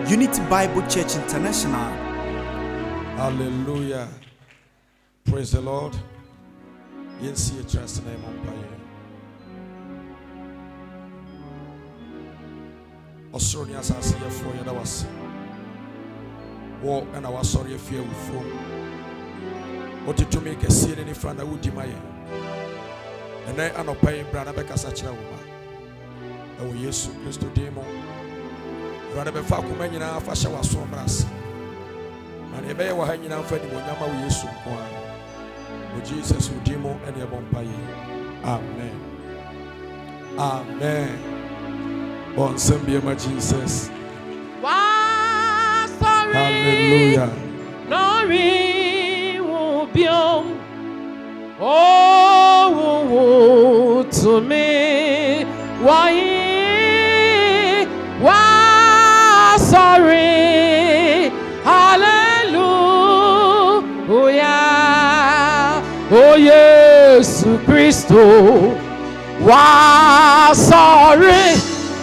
Unity Bible Church International. Hallelujah. Praise the Lord. You see a trust name on fire. Osronia says here for you. That was war, and I was sorry if you were from. What to make a scene in front of Udimaya. And I am not paying Branabeka such a woman. Oh, yes, Christo Demo. Branabeka Kumania Fasha was so brass. And a bear were hanging out for the Yama Yesu. Oh, Jesus, Udimo and your Bompaye. Amen. Amen. On Sambia, Jesus. Sorry. Hallelujah. Nori wubiom. Oh, to me. Why? Sorry. Hallelujah. Oh, yes, Christo. Sorry.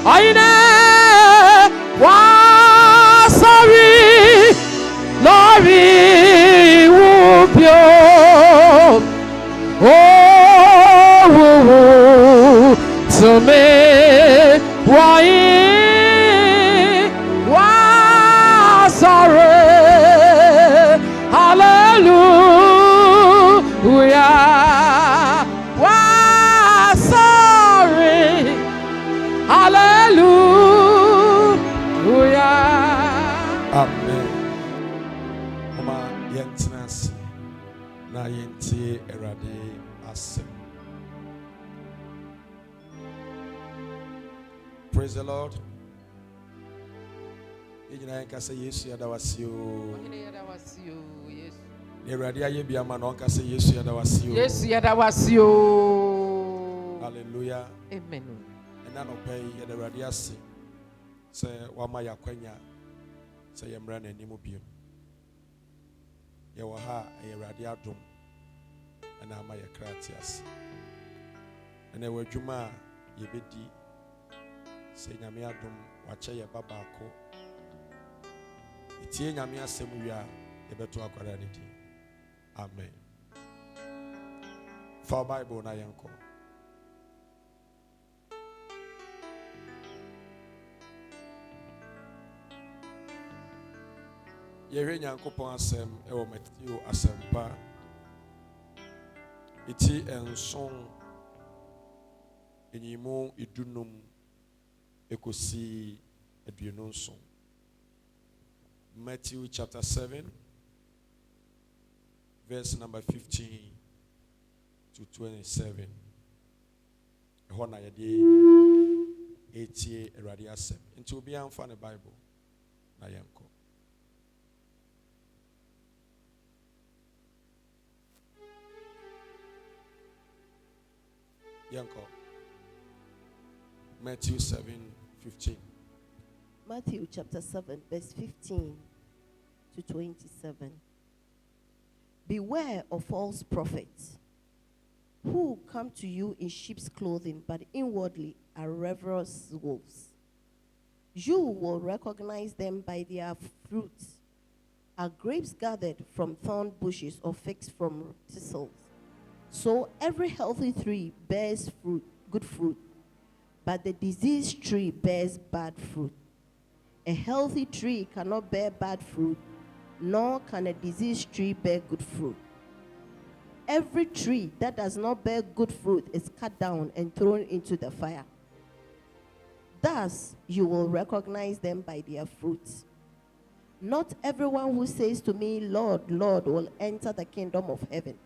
I know. Sorry. Lori wupio. Oh, to me. Why? Sorry. Hallelujah. Sorry. Hallelujah. Amen. Mama yentinasi na yenti erade asem. Praise the Lord. Yina yanka say Yesu yadawasio. Erade aye biama na onka say Yesu yadawasio. Yesu yadawasio. Hallelujah. Amen. Ena no pay yadawade ase. Say wama yakwanya. Say yemra na nimu biom. Ye ha erade adom. Ena ama ye kratias. Ena wadwuma ye bedi. Say nyame adom wache ye babako. Itie nyame asem wia ye beto akwara ne di. Amen. For Bible na yenko. Yehwe nyankopon asem ewo Matthew asempa. Iti enson enyimu idunum ekosi eduonunson. Matthew chapter 7 verse number 15 to 27. Ehona yede etie erade asem. Nti obi amfa ne Bible na yenko. Yanko. Matthew 7:15. Matthew chapter 7, verse 15 to 27. Beware of false prophets who come to you in sheep's clothing, but inwardly are ravenous wolves. You will recognize them by their fruits. Are grapes gathered from thorn bushes or figs from thistles? So every healthy tree bears fruit, good fruit, but the diseased tree bears bad fruit. A healthy tree cannot bear bad fruit, nor can a diseased tree bear good fruit. Every tree that does not bear good fruit is cut down and thrown into the fire. Thus you will recognize them by their fruits. Not everyone who says to me, Lord, Lord, will enter the kingdom of heaven,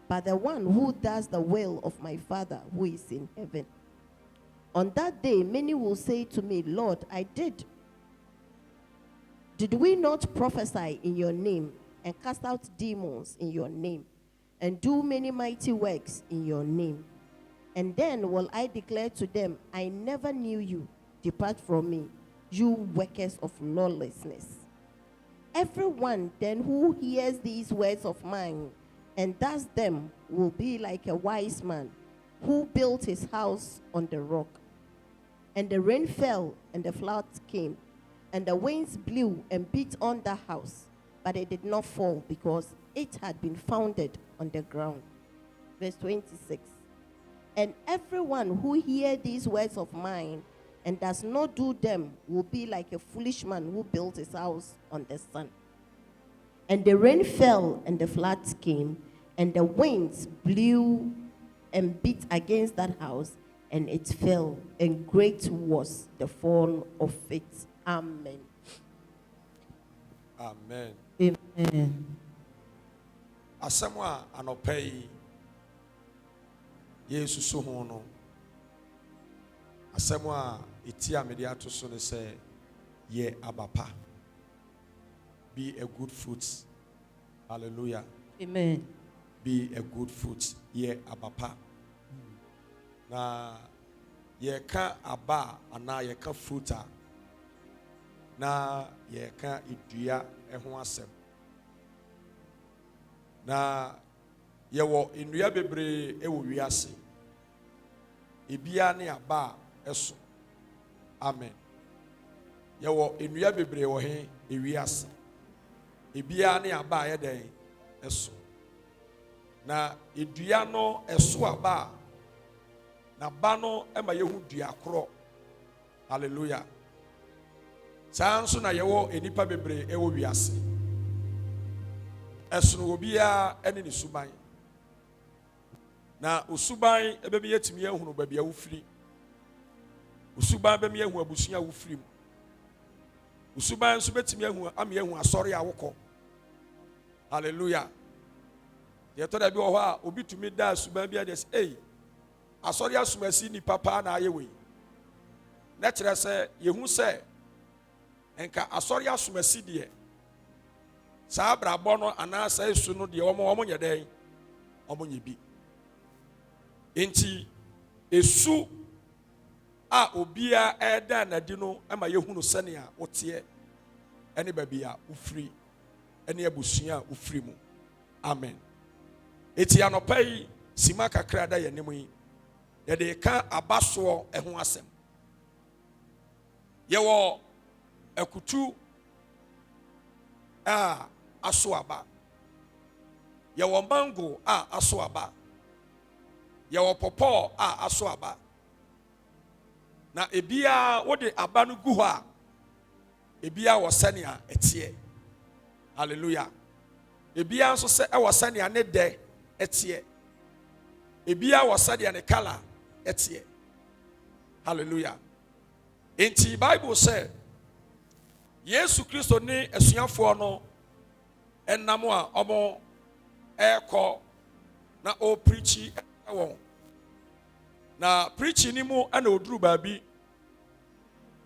but the one who does the will of my Father who is in heaven. On that day, many will say to me, Lord, Did we not prophesy in your name and cast out demons in your name and do many mighty works in your name? And then will I declare to them, I never knew you. Depart from me, you workers of lawlessness. Everyone then who hears these words of mine and does them will be like a wise man who built his house on the rock. And the rain fell, and the floods came, And the winds blew and beat on the house, but it did not fall because it had been founded on the ground. Verse 26. And everyone who hears these words of mine and does not do them will be like a foolish man who built his house on the sand. And the rain fell, and the floods came, and the winds blew and beat against that house, and it fell, and great was the fall of it. Amen. Amen. Amen. Asamwa anopei Yesu so ho no. Asamwa etia media to so ne say ye abapa. Be a good fruit. Hallelujah. Amen. Be a good fruit. Ye abapa. Na ye ka aba ana ye ka fruita. Na ye ka idua eho asem. Na ye wo nnua bebre ewo wiase. Ebia ne aba eso. Amen. Ye wo nnua bebre wo he ewiase. Ebia ne aba ye den eso. Na edua no eso aba. Na ba no ema yehu dua koro. Hallelujah. Sanso na ye wo enipa bebre ewo wiase. Esono obia ene ne suban. Na usuban ebemi yetimi ehunu ba bia wufiri. Usuban bemi ehu abusua wufiri. Usuban so betimi ehu am ehu asori awoko. Hallelujah. Ye to da bi wo ho a obi tumi da suban bia des asori asumasi ni papa na ayewe. Na kire se yehu se enka asori asumasi de sa brabo no anasa esu no de omo nye den omo nye bi enti esu a obia eda na di no ama yehunu sene a wote ene babia ufri ene abusua ufri mu. Amen. Eti anopai sima kakra da yanemu yi ye de ka abaso eho asem ye wo akutu aso aba. Ye wo mango aso aba. Ye wo popo aso aba. Na ebia wo de aba no gu ho a ebia wo sane a etie. Hallelujah. Ebia nso se e wo sane a ne de etie. Ebia wo sane a ne color etie. Hallelujah. Enti Bible say Yesu Kristo ni esuafo no enamo a omo eko na o preachi ewon. Na preachi ni mu ana oduru baabi.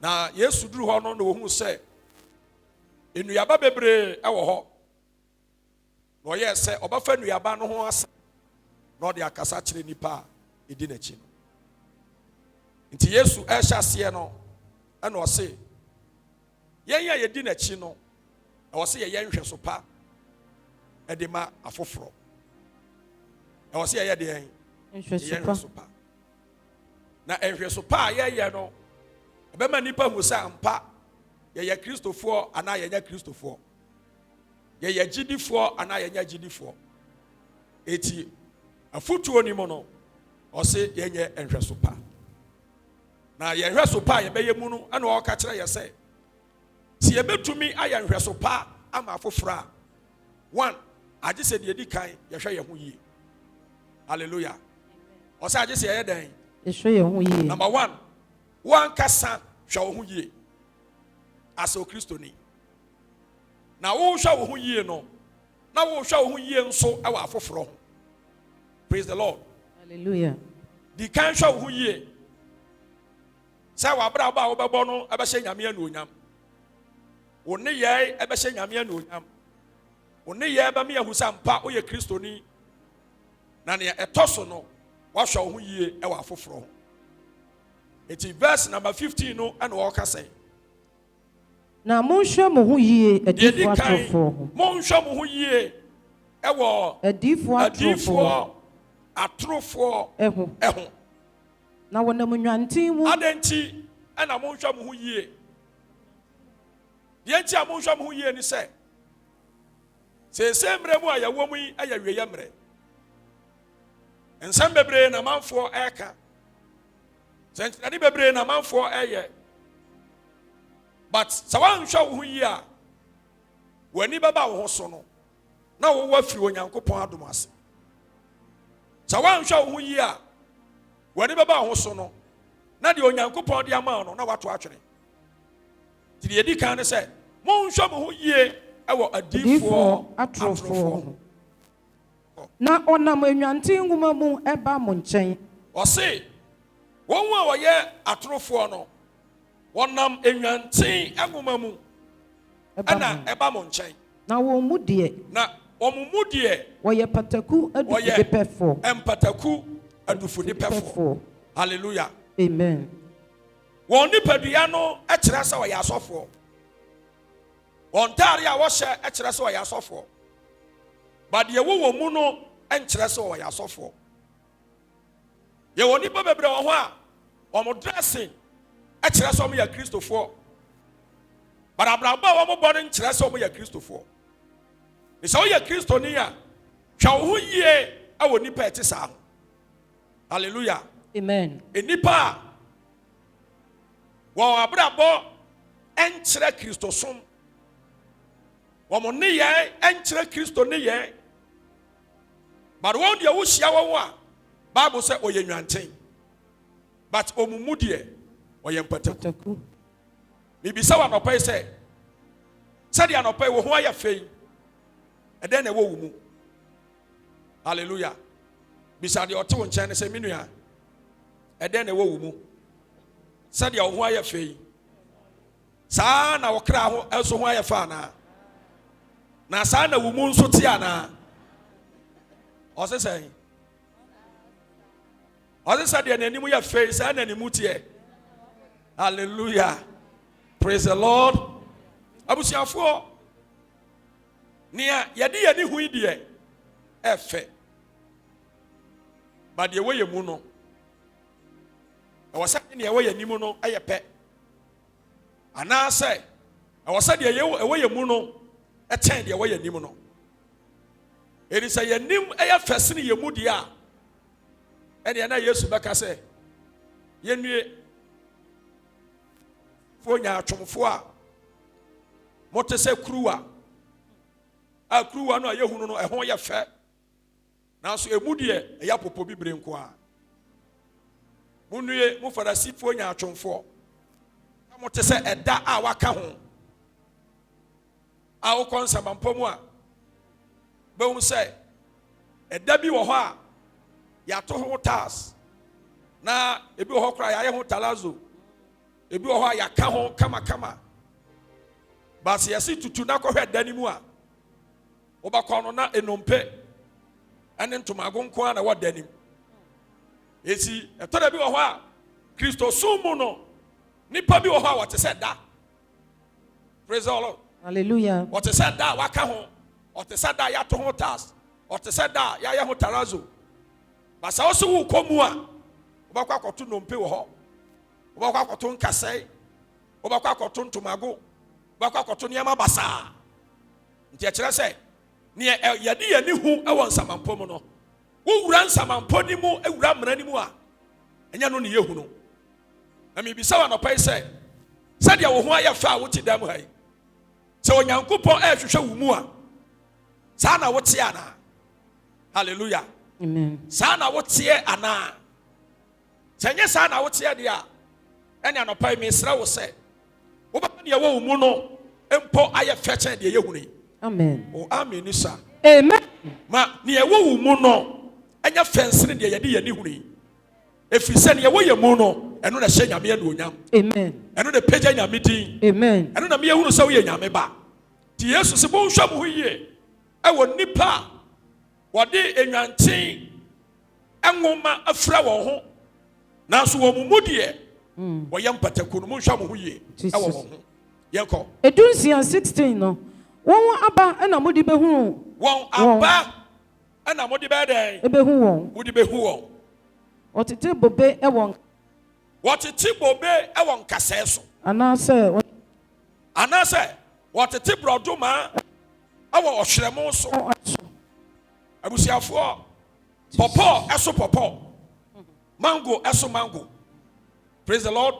Na Yesu duru ho no na ohun se enuyaba bebre ewo ho. No ye se obafa enuyaba no ho asa. No de akasa kire nipa edi na chi. Nti Yesu ehya se no ana o se yen ya yedi na chi no e wo se ye yenhwe so pa edema afoforo e wo se ye de yen yenhwe so pa na enhwe so pa ye no be ma nipa hu sa ampa ye kristofo ana ye nya kristofo ye gidifo ana ye nya gidifo eti afutuo ni mo no o se ye nya enhwe so pa na ye hwe so pa ye be ye mu no ana o ka kire ye se si ye betumi aye nhwe so pa ama afofra one age se de di kan ye hwe ye ho yi. Hallelujah. O se age se ye den ye hwe ye ho yi. Number 1 one kasa hwe wo ho yi as o Kristoni na wo hwe wo ho yi no na wo hwe wo ho yi nso e wa afofro. Praise the Lord. Hallelujah. Di kan hwe wo ho yi sa wa bra ba wo bebo no ebe hye nyame anu onyam. Woni ye ebe hye nyame anu onyam. Woni ye ebe me yahusa mpa o ye Kristoni na ne etoso no wa hwe wo ho yie e wa afoforo. Eti verse number 15 no and wo ka say na monhwe mo ho yie adifo atrofo ho. Monhwe mo ho yie e wo adifo atrofo eho na wonam nwantin mu adenti e na monhwe mo ho yie Yanti amonhwa mo yie ni se. Se semre mu ayawo mu aya wiye mre. Ensam bebre na manfo eka. Sentani bebre na manfo eye. But sawan hwa wo yie a wani baba wo so no. Na wo wafiri Onyankopɔn adom ase. Sawan hwa wo yie a wani baba wo so no. Na de Onyankopɔn de ama no na wato atwene. Ti de edi kan ne se mo nhwa mo ho yie ewo adifo atrofo. Na onam enwante nguma mu eba mo nkyɛn. Ɔse wɔn a wɔyɛ atrofo no wɔnam enwante nguma mu ana eba mo nkyɛn. Na wɔn mu de na wɔn mu de wɔyɛ pataku adufudepɛfo. Empataku adufudepɛfo. Hallelujah. Amen. Wɔn nipadua no ɛkyerɛ sɛ wɔyɛ asɔfoɔ. Wɔn taare a wɔhyɛ ɛkyerɛ sɛ wɔyɛ asɔfoɔ. But deɛ wɔwɔ mu no ɛnkyerɛ sɛ wɔyɛ asɔfoɔ. Yɛwɔ nipa bebree wɔ hɔ a wɔn dressing ɛkyerɛ sɛ wɔn yɛ kristofoɔ. But abrabɔ a wɔn bɔ no nkyerɛ sɛ wɔn yɛ kristofoɔ. Sɛ wɔyɛ kristoni a hwɛ wo ho yie ɛwɔ nipa ɛte saa. Hallelujah. Amen. Enipa wɔn abrabɔ ɛnkyerɛ kristosom. Wɔn ne yɛ ɛnkyerɛ kristo ne yɛ. But wɔn deɛ wohyia wɔn a Bible sɛ ɔyɛ nwanten. But ɔmumu deɛ ɔyɛ mpataku. Bibisa wɔ anɔpa yi sɛ sɛdeɛ anɔpa yi wɔ ho ayɛ fɛ yi ɛdɛn na ɛwɔ wo mu. Hallelujah. Bisa deɛ ɔte wo nkyɛn ne sɛ me nua ɛdɛn na ɛwɔ wo mu. Sɛdeɛ wo ho ayɛ fɛ yi saa na wɔkra ho ɛso ho ayɛ fa anaa. Na saa na wo mu nso te anaa. Ɔse sɛ deɛ n'anim yɛ fɛ yi saa na n'anim teɛ. Hallelujah. Praise the Lord. Abusuafoɔ nea yɛde yɛne hu yi deɛ ɛfɛ. Ba deɛ wɔyɛ mu no ɛwɔ sɛ deɛ ɛwɔ yɛ nim no ɛyɛ pɛ. Anaasɛ ɛwɔ sɛ deɛ ɛwɔ yɛ mu no ɛkyɛn deɛ ɛwɔ yɛ nim no. Ɛni sɛ yɛ nim ɛyɛ fɛ sene yɛ mu deɛ a ɛdeɛ na Yesu bɛka sɛ yɛnnue fo nyaatwomfo a mote sɛ kuruwa a kuruwa no a yɛhunu no ɛho yɛ fɛ. Nanso emu deɛ ɛyɛ popo bibire nko a. Munue mo Farisifo nyaatwomfo na mote sɛ ɛda a waka ho a wokɔ nsamampɔ mu a bɛhu sɛ ɛda bi wɔ hɔ a yɛato ho tas na ebi wɔ hɔ koraa yɛayɛ ho talazo ebi wɔ hɔ a yɛaka ho kamakama. Baasi yɛsi tutu na kɔhwɛ ɛda ni mu a wobɛkɔ no na enompe ɛne ntomago nko a na wɔda nim. Esi ɛtɔda bi wɔ hɔ a Kristo som mu no nipa bi wɔ hɔ a wɔte sɛ da. Praise the Lord. Hallelujah. Wɔte sɛ da waka ho. Wɔte sɛ da yɛato ho tas. Wɔte sɛ da yɛayɛ ho tarazo. Basa wo so wo kɔ mu a wobɛkɔ akɔto nnompe wɔ hɔ. Wobɛkɔ akɔto nkasɛe. Wobɛkɔ akɔto ntomago. Wobɛkɔ akɔto nneɛma basaa. Nti ɛkyerɛ sɛ nea yɛde yɛne hu ɛwɔ nsamampɔ mu no wowura nsamampɔ ni mu ewura mmara ni mu a ɛnyɛ no ne yɛhu no. Na mebisa wɔ anɔpa yi sɛ sɛdeɛ wo ho ayɛ fɛ a wote dam ha yi sɛ Onyankopɔn ɛhwehwɛ wo mu a saa na wote anaa. Hallelujah. Amen. Saa na wote anaa. Sɛ nyɛ saa na wote deɛ a ɛne anɔpa yi mesrɛ wo sɛ wobɛka deɛ ɛwɔ wo mu no mpo ayɛ fɛ kyɛn deɛ yɛhu no. Amen. Oh, amen, sir. Amen. Ma ni ewo wo mu no enya fensene de yɛde yɛni huni. Efi sɛ ni ewo yɛ mu no ɛno na hyɛ nyame anuonyam. Amen. Ɛno na pagya nyame din. Amen. Ɛno na me ehunu sɛ wo yɛ nyame ba. Ti Yesu se bo nhwɛ mo ho yie. Ɛwɔ nipa wɔde enwanten ɛnwoma afra wɔn ho. Nanso wɔn mu deɛ wɔyɛ mpataku no mo nhwɛ mo ho yie. Ɛwɔ wɔn ho. Yɛnkɔ. Edunsia 16 no. Wɔn aba ɛna mo de behu. Wɔn aba ɛna mo de bɛ dɛn. Ebehu wɔn. Mo de behu wɔn. Wɔtete bobe ɛwɔ. Wɔtete bobe ɛwɔ nkasɛɛ so. Anaasɛ wɔtete borɔdoma ɛwɔ ɔhwerɛmo so abusuafoɔ pɔpɔ ɛso pɔpɔ mango ɛso mango praise the Lord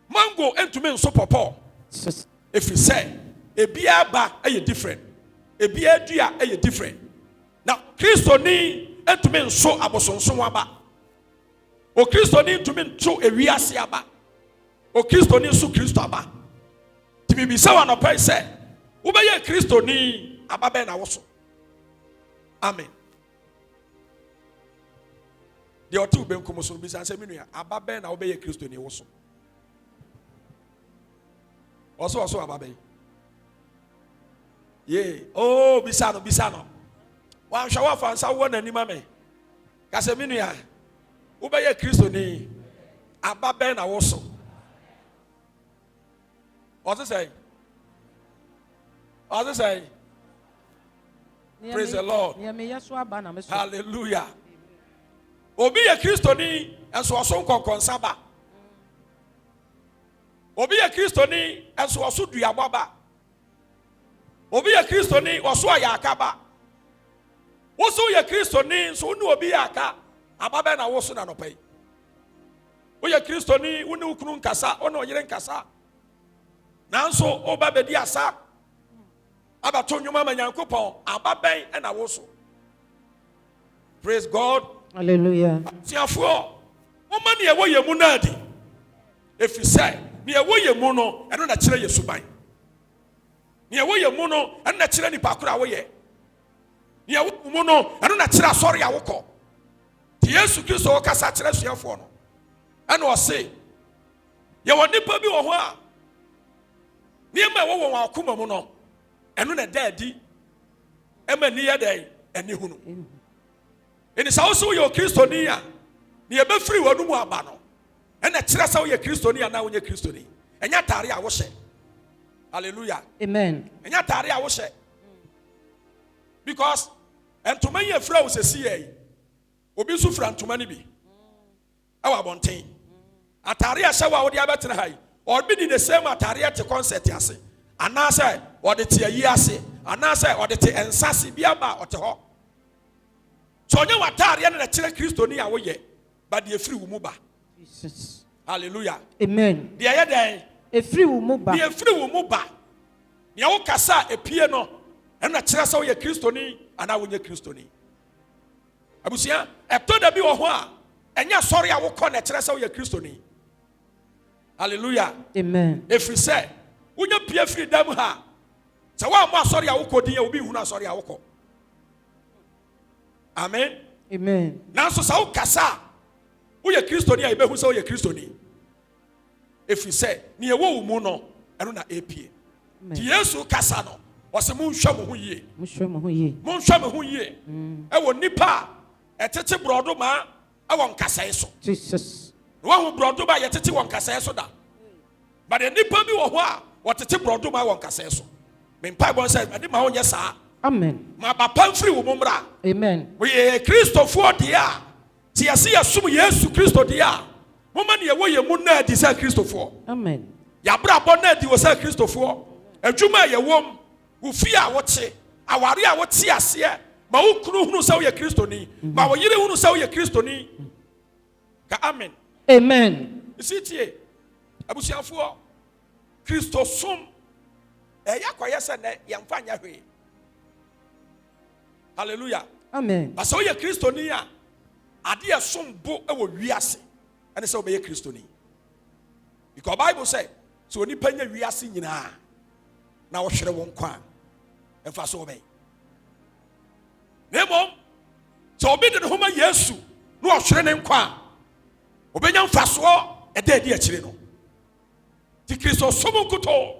mango entumi nso pɔpɔ ɛfiri sɛ ebia ba ɛyɛ different ebia dua ɛyɛ different na kristoni entumi nso abosonsom aba o kristoni ntumi nso ewiase aba o kristoni nso kristo aba tibibisa wa no pɛ sɛ wobɛyɛ kristoni aba bɛ na wo so amen de ɔte wo benkum so bisa sɛ minua aba bɛ na wobɛyɛ kristoni wo so ɔso aba bɛ ye oh bisa no wa hwa wa fa nsa wo na nima me ka sɛ minua wobɛyɛ kristoni aba bɛ na wo so ɔse sɛ praise the Lord hallelujah obi yɛ kristoni ɛnso ɔso nkɔnkɔnsa ba obi yɛ kristoni ɛnso ɔso duabɔ ba obi yɛ kristoni ɔso ayɛ aka ba woso yɛ kristoni nso wo ne obi yɛ aka aba bɛ na wo so na nɔpɛ yi woyɛ kristoni wo ne wo kunu nkasa wo ne ɔyere nkasa nanso woba bɛdi asa abato nnwuma ma Nyankopɔn aba bɛn ɛna wo so praise God hallelujah tiafoɔ woma ne ɛwɔ yɛ mu no adi ɛfiri sɛ ne ɛwɔ yɛ mu no ɛno na kyerɛ yɛ suban ne ɛwɔ yɛ mu no ɛno na kyerɛ nipa koro a woyɛ ne ɛwɔ mu no ɛno na kyerɛ asɔre a wokɔ nti Yesu Kristo wɔkasa kyerɛ suafoɔ no ɛna ɔse yɛwɔ nipa bi wɔ hɔ a nneɛma ɛwɔ wɔn akoma mu no ɛno na ɛda adi ɛma ni yɛ dɛn ɛni hunu ɛni sɛ woso woyɛ kristoni a ne yɛbɛfiri wɔn mu aba no ɛna kyerɛ sɛ woyɛ kristoni a na wonyɛ kristoni ɛnyɛ atare a wohyɛ hallelujah amen ɛnyɛ atare a wohyɛ because ntoma yi efura wo sɛsi yɛ yi obi nso fura ntoma ni bi ɛwɔ abɔnten atare a hyɛ wɔ a wɔde abɛtena ha yi ɔbi di the same atare te concert ase anaasɛ ɔde te ayi ase anaasɛ ɔde te nsase bi aba ɔte hɔ so ɔnyɛ w'atare no na kyerɛ kristoni a woyɛ ba deɛ efiri wo mu ba Jesus hallelujah amen deɛ yɛ dɛn efiri wo mu ba deɛ efiri wo mu ba deɛ wo kasa epie no ɛno na kyerɛ sɛ woyɛ kristoni anaa wonyɛ kristoni abusua ɛtɔ da bi wɔ hɔ a ɛnyɛ sɔre a wokɔ na kyerɛ sɛ woyɛ kristoni hallelujah amen efiri sɛ wonya pie firi dam ha sɛ woammɔ asɔre a wokɔ din a obi hunu asɔre a wokɔ amen amen nanso sɛ wokasa woyɛ kristoni a yɛbɛhu sɛ woyɛ kristoni efiri sɛ ne ɛwɔ wo mu no ɛno na epie nti Yesu kasa no ɔsɛ monhwɛ mo ho yie monhwɛ mo ho yie ɛwɔ nipa a ɛtete borɔdoma ɛwɔ nkasae so Jesus wahu borɔdoma a yɛtete wɔ nkasae so da but nipa bi wɔ hɔ a wɔtete borɔdoma wɔ nkasae so mempa bɔ sɛ ɛde ma wonyɛ saa amen ma papa mfiri wo mu mmra amen woyɛ kristofoɔ deɛ a te yɛse yɛsom Yesu Kristo deɛ a moma ne yɛwɔ yɛ mu na adi sɛ kristofoɔ amen yɛabrabɔ na adi wɔ sɛ kristofoɔ adwuma a yɛwɔm wo fie a wote aware a wote aseɛ ma wo kunu hunu sɛ woyɛ kristoni ma wo yere hunu sɛ woyɛ kristoni ka amen amen isitie abusuafoɔ kristo som ɛyɛ akɔyɛ sɛ nɛ yɛmfa nyɛ hwee hallelujah amen ba sɛ woyɛ kristoni a adeɛ som bo ɛwɔ wiase ɛne sɛ wobɛyɛ kristoni because Bible sɛ sɛ onipa nya wiase nyinaa na wɔhwere wo nkwa a ɛmfa so wobɛyɛ na mmom sɛ obi de ne ho ma Yesu na ɔhwere ne nkwa a obɛnya mfasoɔ ɛda adi akyire no nti kristo som nkutoo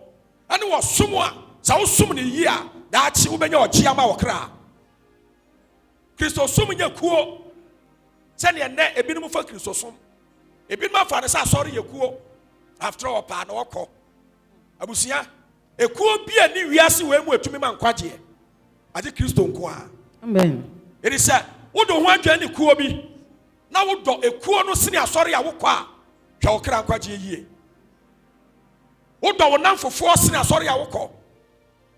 ɛne wɔsom a sɛ wosom ne yie a daakye wobɛnya ɔgye ama wɔ kra kristo som nyɛ kuo sɛdeɛ nnɛ ebinom fa kristo som ebinom afa ne sɛ asɔre yɛ kuo after all paa na wɔkɔ abusua ekuo bi a ne wiase wɔ mu etumi ma nkwagyeɛ agye kristo nko a amen ɛdi sɛ wodɔ ho adwa ne kuo bi na wodɔ ekuo no sene asɔre a wokɔ a hwɛ wo kra nkwagyeɛ yie wodɔ wo nam fofoɔ sene asɔre a wokɔ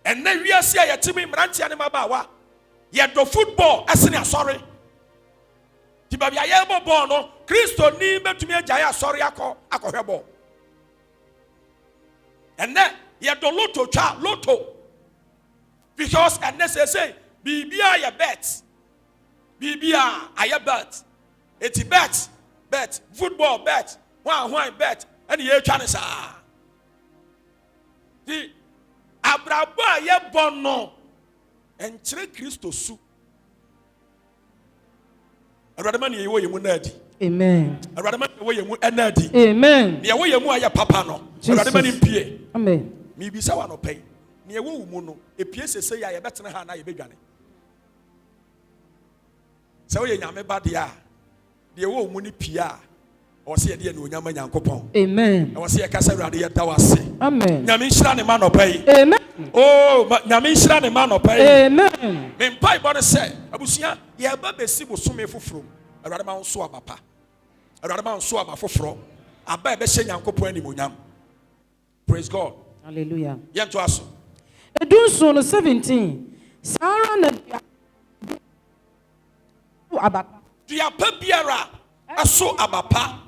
And then we are seeing a team in Brantia and Mabawa. Yet the football, as in a sorry. Tibabia Yabo Bono, Christo Nime to me a Jaya sorry, Ako Hebo. And then yet the lotto. Because and they say, Bibia ya bet. Bibia aya bet. It's bet, football bet, one bet, and the Chanisa. The Abraba ye bono and Tre Christo su. A radamani ye way you munadi. Amen. A radamani way you munadi. Amen. The way you mua papa no. A radamani pie. Amen. Me be sawa no pay. Near woman, a piece say ya better than I began. So ye yame badia. The woman pia. Or see a dear no yaman yankopon. Amen. I was here Casaradia Tawasi. Amen. Yamishan man pay. Amen. Oh, Yamishan man pay. Amen. Men pai bonne say, Abusia, ya babe si will sume for from. A radamount so papa. A radamount so about for from. A babe say yankopon any. Praise God. Hallelujah. Yam to us. Edun so no 17. Sarah na abapa. Diapa biara aso abapa.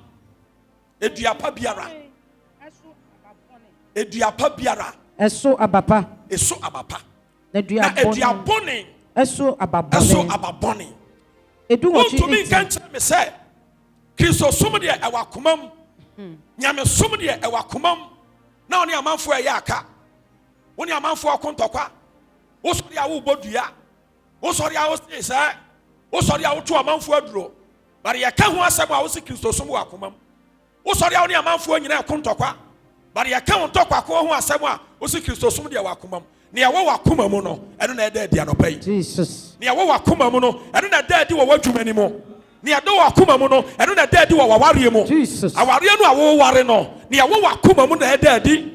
Ediapa biara. Ediapa biara. Eso abapa. Eso abapa. Na ediabone. Eso ababone. Eso ababone. Edun ochi. To me kan tell me say Kristo som de ewa komam. Nyame som de ewa komam. Na oni amanfo aka. Oni amanfo akontokwa. Wo sori a wo bodua. Wo sori a wo say. Wo sori a wo to amanfo aduro. But ye ka ho asem a wo se Kristo som wa komam. Wo sori a oni amanfo nyina akontokwa. But ye ka ho ntokwa ko ho asem a wo se Kristo som de wa komam. Ne ye wo wa komam no, eno na eda dia no pai. Jesus. Ne ye wo wa komam no, eno na eda di wo wadwumani mo. Ne ye do wa komam no, eno na eda di wo waware mo. Jesus. Aware no a wo ware no, ne ye wo wa komam na eda di.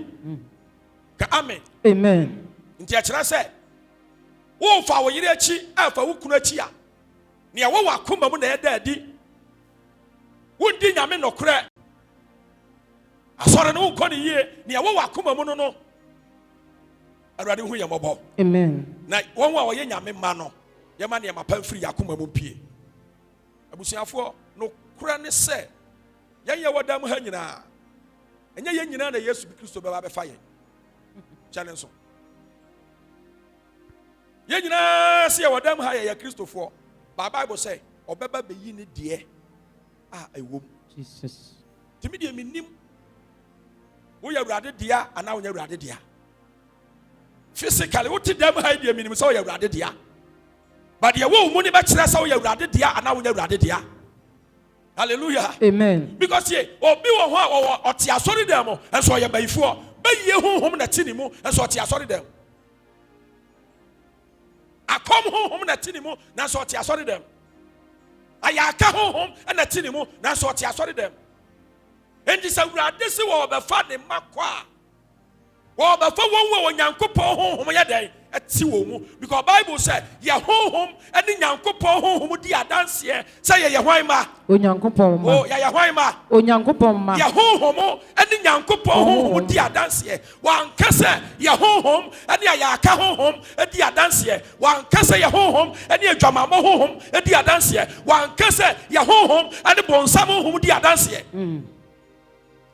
Amen. Amen. Nti a kira se wo fa wo yire achi afa wo kunu achi a ne wo wa koma mu na eda adi wo ndi nyame nokre asore no wo kɔ ne yie ne wo wa koma mu no awurade hu ye mɔbɔ. Amen. Na wɔn wa wɔyɛ nyame ma no ye ma ne ma pa mfiri yakoma mu pie abusuafo no kura ne se ye wodam ha nyina enye ye nyina na Yesu Kristo bɛba bɛfa ye challenge so ye nyina se wodam ha ye Kristofo ba Bible say obeba be yi ne de ewom Jesus. timi de minim wo ya awurade dia ana wo ya awurade dia physically wo ti dam ha de minim se wo ya awurade dia but ye wo mu ni be kire se wo ya awurade dia ana wo ya awurade dia. Hallelujah. Amen. Because ye obi wo ho a ɔte asɔre dem mo enso ye bayifo be ye honhom na ti ni mu enso ɔte asɔre dem akom honhom na ti ni mu na enso ɔte asɔre dem ayaka honhom na ti ni mu na enso ɔte asɔre dem enti sɛ awurade se wo bɛfa ne makwa wo bɛfa wo nyankopɔn honhom ye den ati wo mu because Bible said ye honhom ene nyankopɔn honhom di adanse say ye hwan ma onyankopɔn ma oh ye hwan ma onyankopɔn ma ye honhom ene nyankopɔn honhom di adanse wan kase ye honhom ene ayaka honhom di adanse wan kase ye honhom ene adwamamo honhom di adanse wan kase ye honhom ene bonsam honhom di adanse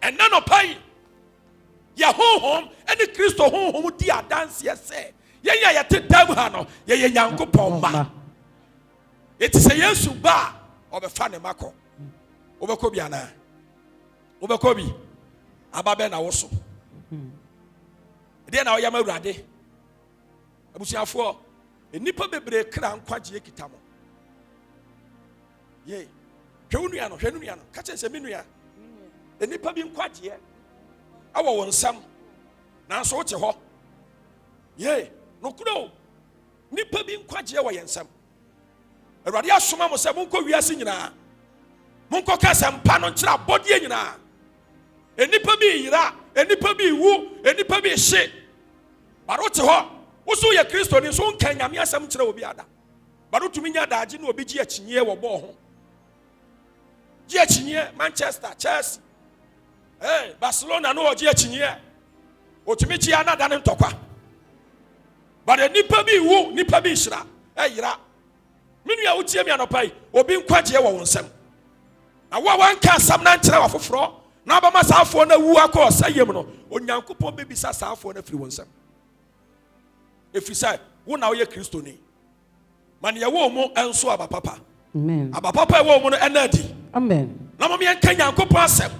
and none of pai ye honhom ene Kristo honhom di adanse say ye te dam ha no ye nyankopɔn ma eti se Yesu ba obefa ne makɔ obekɔ bi ana obekɔ bi ababe na wo so de na oyam awurade abusuafo enipa bebre kra nkwagye kita mo ye hwenu no ka che se menua enipa bi nkwagye awo won nsam na so wo te hɔ ye no kuno nipa bi nkwagye wɔ yensam awurade asoma mo sɛ monkɔ wiase nyinaa monkɔ ka sɛmpa no nkyerɛ abɔdeɛ nyinaa enipa bi yira enipa bi wu enipa bi hye baro te hɔ wo so yɛ Kristo ni so nka nyame asɛm nkyerɛ obi ada baro tumi nya daagye na obi gye akyinye wɔ bɔ ho gye akyinye Manchester Chelsea Barcelona no gye akyinye otumi gye ana da ne ntɔkwa but the nipa bi wo nipa bi shira yira me nua wotie me anopai obi nkwaje wo wonsam na wo wanka asam na nkyere wa foforo na ba masafo na wu akọ sayem no onyankopon bebisa safo na firi wonsam efisa wo na wo ye kristoni man ye wo mu enso aba papa Amen. aba papa wo mu no enadi Amen. na mo yenka nyankopon asem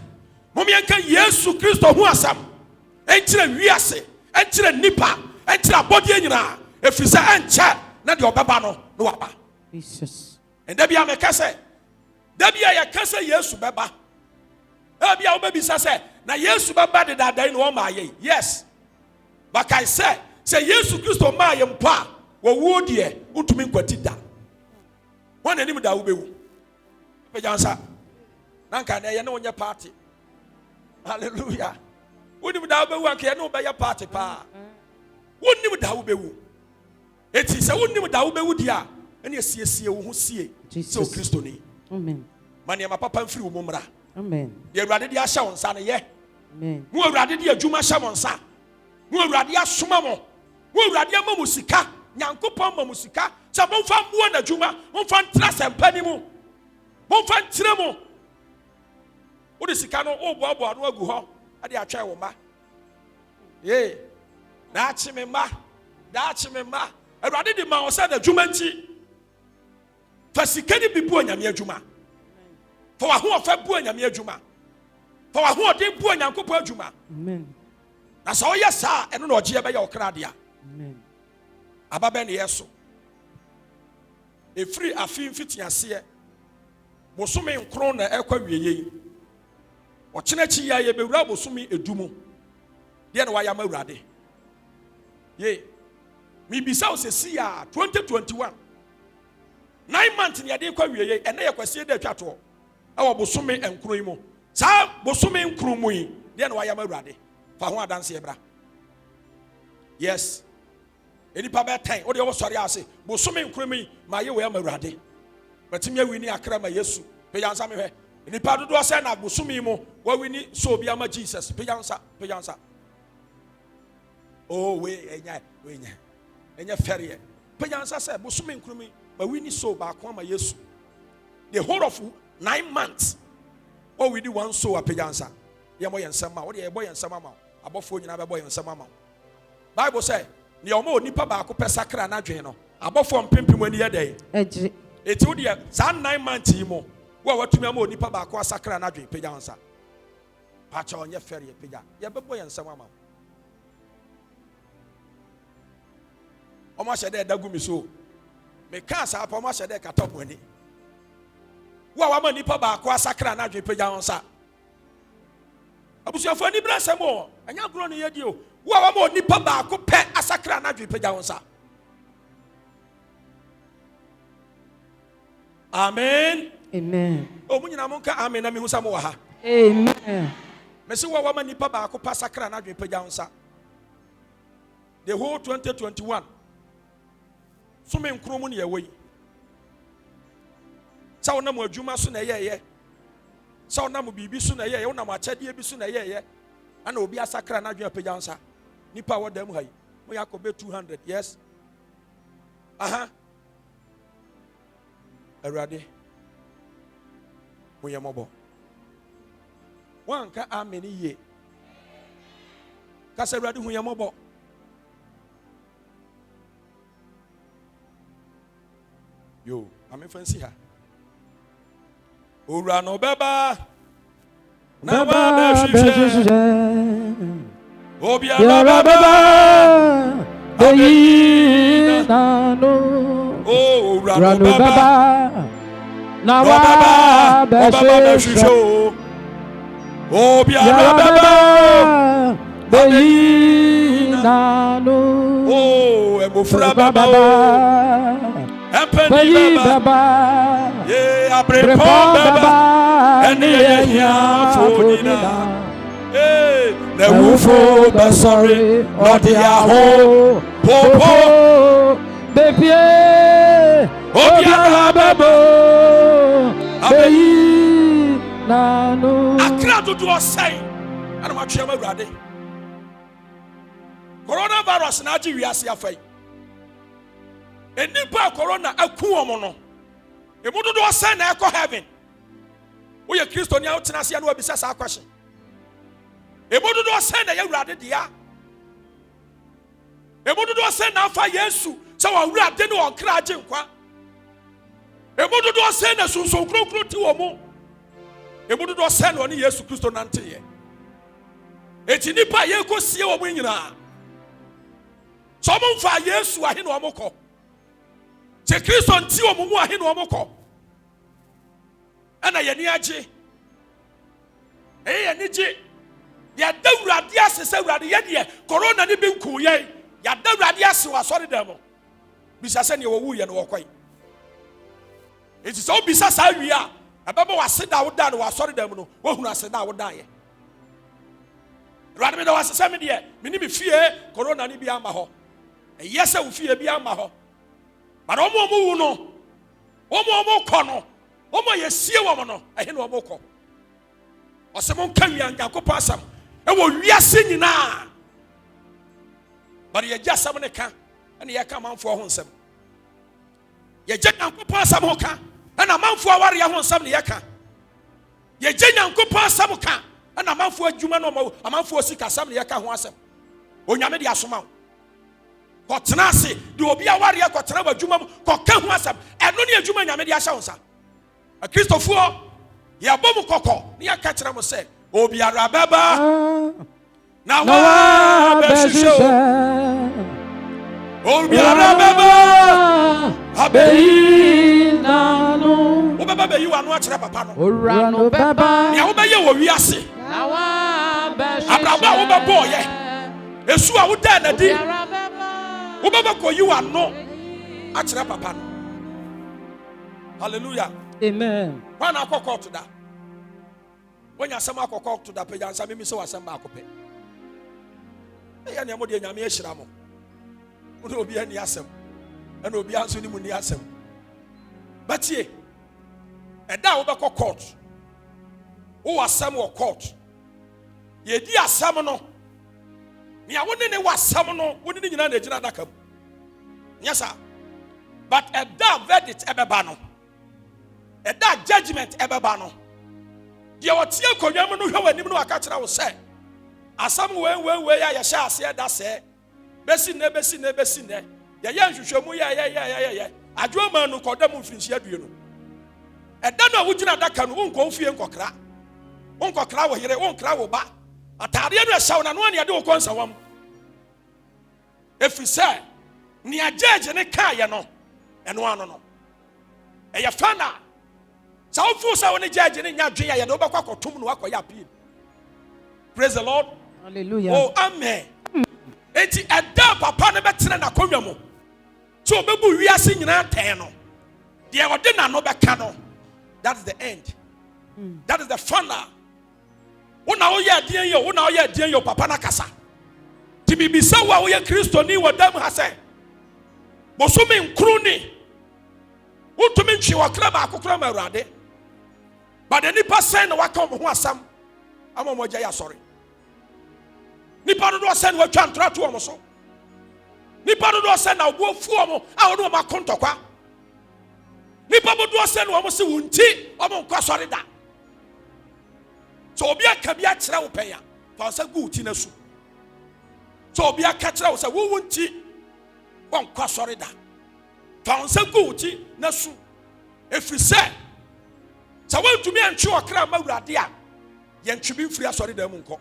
mo yenka Yesu Kristo hu asam enkyere wiase enkyere nipa enkyere abode nyina efisa enche na de obeba no waba Jesus. and there be a mekase. There be a kase Yesu beba. There be a baby say, na Yesu beba de that day no ma ye. Yes. But I say Yesu Kristo ma ye mpa. Wo wo de utumi nkwati da. Wan anim da wo bewu. Pe jansa. Nanka na ye na onye party. Hallelujah. Wonim da wo bewu anka ye na obeya party pa. Wonim da wo bewu. Eti se wonim da wo bewu dia. Ene asiesie wo ho sie. So Kristo ni. Amen. Mane ma papa mfiri wo mumra. Amen. Ye urade dia hye wonsa ne ye. Amen. Mu urade dia adwuma hye wonsa. Mu urade asoma mo. Mu urade ama musika. Nyankopon ma musika. Sa mo fa mo na adwuma, mo fa ntra sempani mu. Mo fa ntre mo. Wo de sika no o boabo anu agu ho. Ade atwa wo ma. Ye. Na achi me ma. Da achi me ma. Urade di ma wo sa na adwuma nti. Fasikani bi bu anyame adwuma. For wa ho fa bu anyame adwuma. For wa ho de bu anyankopon adwuma. Amen. Na so ye sa eno na oje be ye okra dia. Amen. Ababe ne yeso. Efiri afin fitiase. Bosome nkron na ekwa wieye. Ochenechi ya ye bewura bosome edumu. De na wa ya mawurade. Ye. Mi bisa o se si ya 2021. 9 months ni ade kwa wieye ene ye kwase de atwato awo bosome enkron mu sa bosome enkron mu yi de na wa ya mawurade fa ho adanse ebra yes eni pa be 10 o de wo sori ase bosome enkron mu ma ye we ya mawurade batimi awini akra ma Yesu pe yansa me hwe eni pa dodo se na bosome mu wa wini so bi ama Jesus pe yansa oh we enya ferie pe yansa se bosome enkron mu but we need so back one my Yesu. The whole of 9 months. Oh, we do one so a pejansa. Ya boy and sama. What the boy and sama. Above 4 you boy and sama. Bible say, Niomo nipa baako pesakra na dwen no. Above 4 pimpim when the day. Eji. Eti odi 9 months mo. Wa watumi amo nipa baako asakra na dwen pejansa. Pacha onye ferie peja. Ya boy and sama. Omo hye de dagumi so. Me can't say upon my shed a top winning. Wa ma nipa ba kwa sakra na dwe pagya wonsa. Abusu afani bra samo, anya gro ne yedi o. Wa ma nipa ba ko pe asakra na dwe pagya wonsa. Amen. Amen. O munyina monka amen na me hu samo wa ha. Amen. Me se wa ma nipa ba ko pa sakra na dwe pagya wonsa. The whole 2021 so me nkromu ne yewe sa wona mo adwuma so na yeye sa wona mo bibi so na yeye wona mo achade bi so na yeye ana obi asakra na adwuma pagya nsa nipa wodam hai mo yakobe 200 yes aha awurade mo yemobo wanka amen ye kasa awurade hu yemobo yo, I'm fancy her. Ura no beba. Na wa beshishe. Obia baba. Beyi no. Oh, ura no beba. Na wa beshishe. Obia baba. Beyi no. Oh, emofra baba. Bayi baba, yeah, I baba, and the Fonina. Hey, the Wufo, but sorry, not the Aho, Popo, baby, oh, yeah, babo, bayi, nano. I can't do a sign, and I'm actually ready. Coronavirus, Nigeria, see a fight. enipa corona aku omo no emudo do send na ekọ heaven wo ye Kristo ni awotena ase na obisa sa akwahye emudo do send na yewurade dia emudo do send na afa Yesu so wa wurade ne onkra agye nkwa emudo do send na sunsun krokro ti wo mu emudo do send oni Yesu Kristo nante ye eti nipa ye ko sie wo mu nyina so mo mfa Yesu ahe no omokọ che Kristo nti wo mu ahe no omokọ ana ye ni agye ye ni gye ya dawurade asese wurade ye de corona ni bi nku ye ya dawurade ase wa sori dem bisa se ne wo wu ye no wokoi eti so bisa sa wi a ababa waseda wo da no wa sori dem no wo hunu aseda wo da ye wurade me da wasese me de me ni bi fie corona ni bi ama ho yese wo fie bi ama ho but omo wu no omo kọ no omo yesie wo mo no ehe no omo kọ osemo nka wi Nyankopɔn asam e wo wiase nyina but ye gya asam ne ka ene ye ka manfo ho nsam ye gya Nyankopɔn asam ho ka ena manfo aware ho nsam ne ye ka ye gya Nyankopɔn asam ka ena manfo adwuma no manfo sika asam ne ye ka ho asam onyame de asoma wo kotena ase de obi aware kotena badwuma ko ka ho asam eno ne adwuma nyame de ahya wo sa a Kristofo ya bom kokko ne ya ka kira mo se obi ara baba na wa beshisho obi ara baba abeyi nanu wo baba beyi wa no akira papa no ora no baba ne wo beye wo wiase na wa beshisho abraba wo bebo ye esu a wo da na di wo baba ko yi wa no akira papa no. Hallelujah. Amen. When I call to that, when you say I call to that, I say, "Me so I say, I copy." I am not the enemy. Shiramo. We don't be any asem, and we be answering money asem. But ye, and now we call court. Who asem or court? Ye di asem no. Me I wouldn't know what asem no. Wouldn't you know the general dakam? Yes sir. But a that verdict ebebano. And that judgment ebeba no de wotie konwam no hwe wanim no aka kira wo se asam we ya sha ase da se besi ne ya nhwehwemu ya adwoma no kodam mfinsi adue no eda no wugina daka no wonko fie nkokra wo yere wonkra wo ba atade no ehyaw na no ne de wo konsa wam efise ni ajeje ne kaye no eno ano no eya fana so fu sa woni judge ni nya dwen ya de obakwa kotum no akoya appeal. Praise the Lord. Hallelujah. Oh amen. Enti eda papa ne betere na konwa mu so obebu wiase nyina ten no de ode na no beka no that is the end. That is the final. Wona wo ye adien yo wona wo ye adien yo papa na kasa ti bibisa wo ye Kristo ni wodam ha se bosome nkru ni wotumi ntwe wakra ba akokra ma Awurade. But the nipa say na waka mo ho asam amomogya ya sorry. Nipa do say na watwa ntra to omo so. Nipa do say na obo fu omo a wono ma kontokwa. Nipa do say na omo se wunti omo nkwa sorry da. So obi aka bi a kire wo penya fa say gu uti na su. So obi aka kire wo say wo wunti won kwa sorry da. Fa say gu uti na su. Efri say so when to me and chew okra ma Awurade a ye ntwebi mfiri asori da mu nko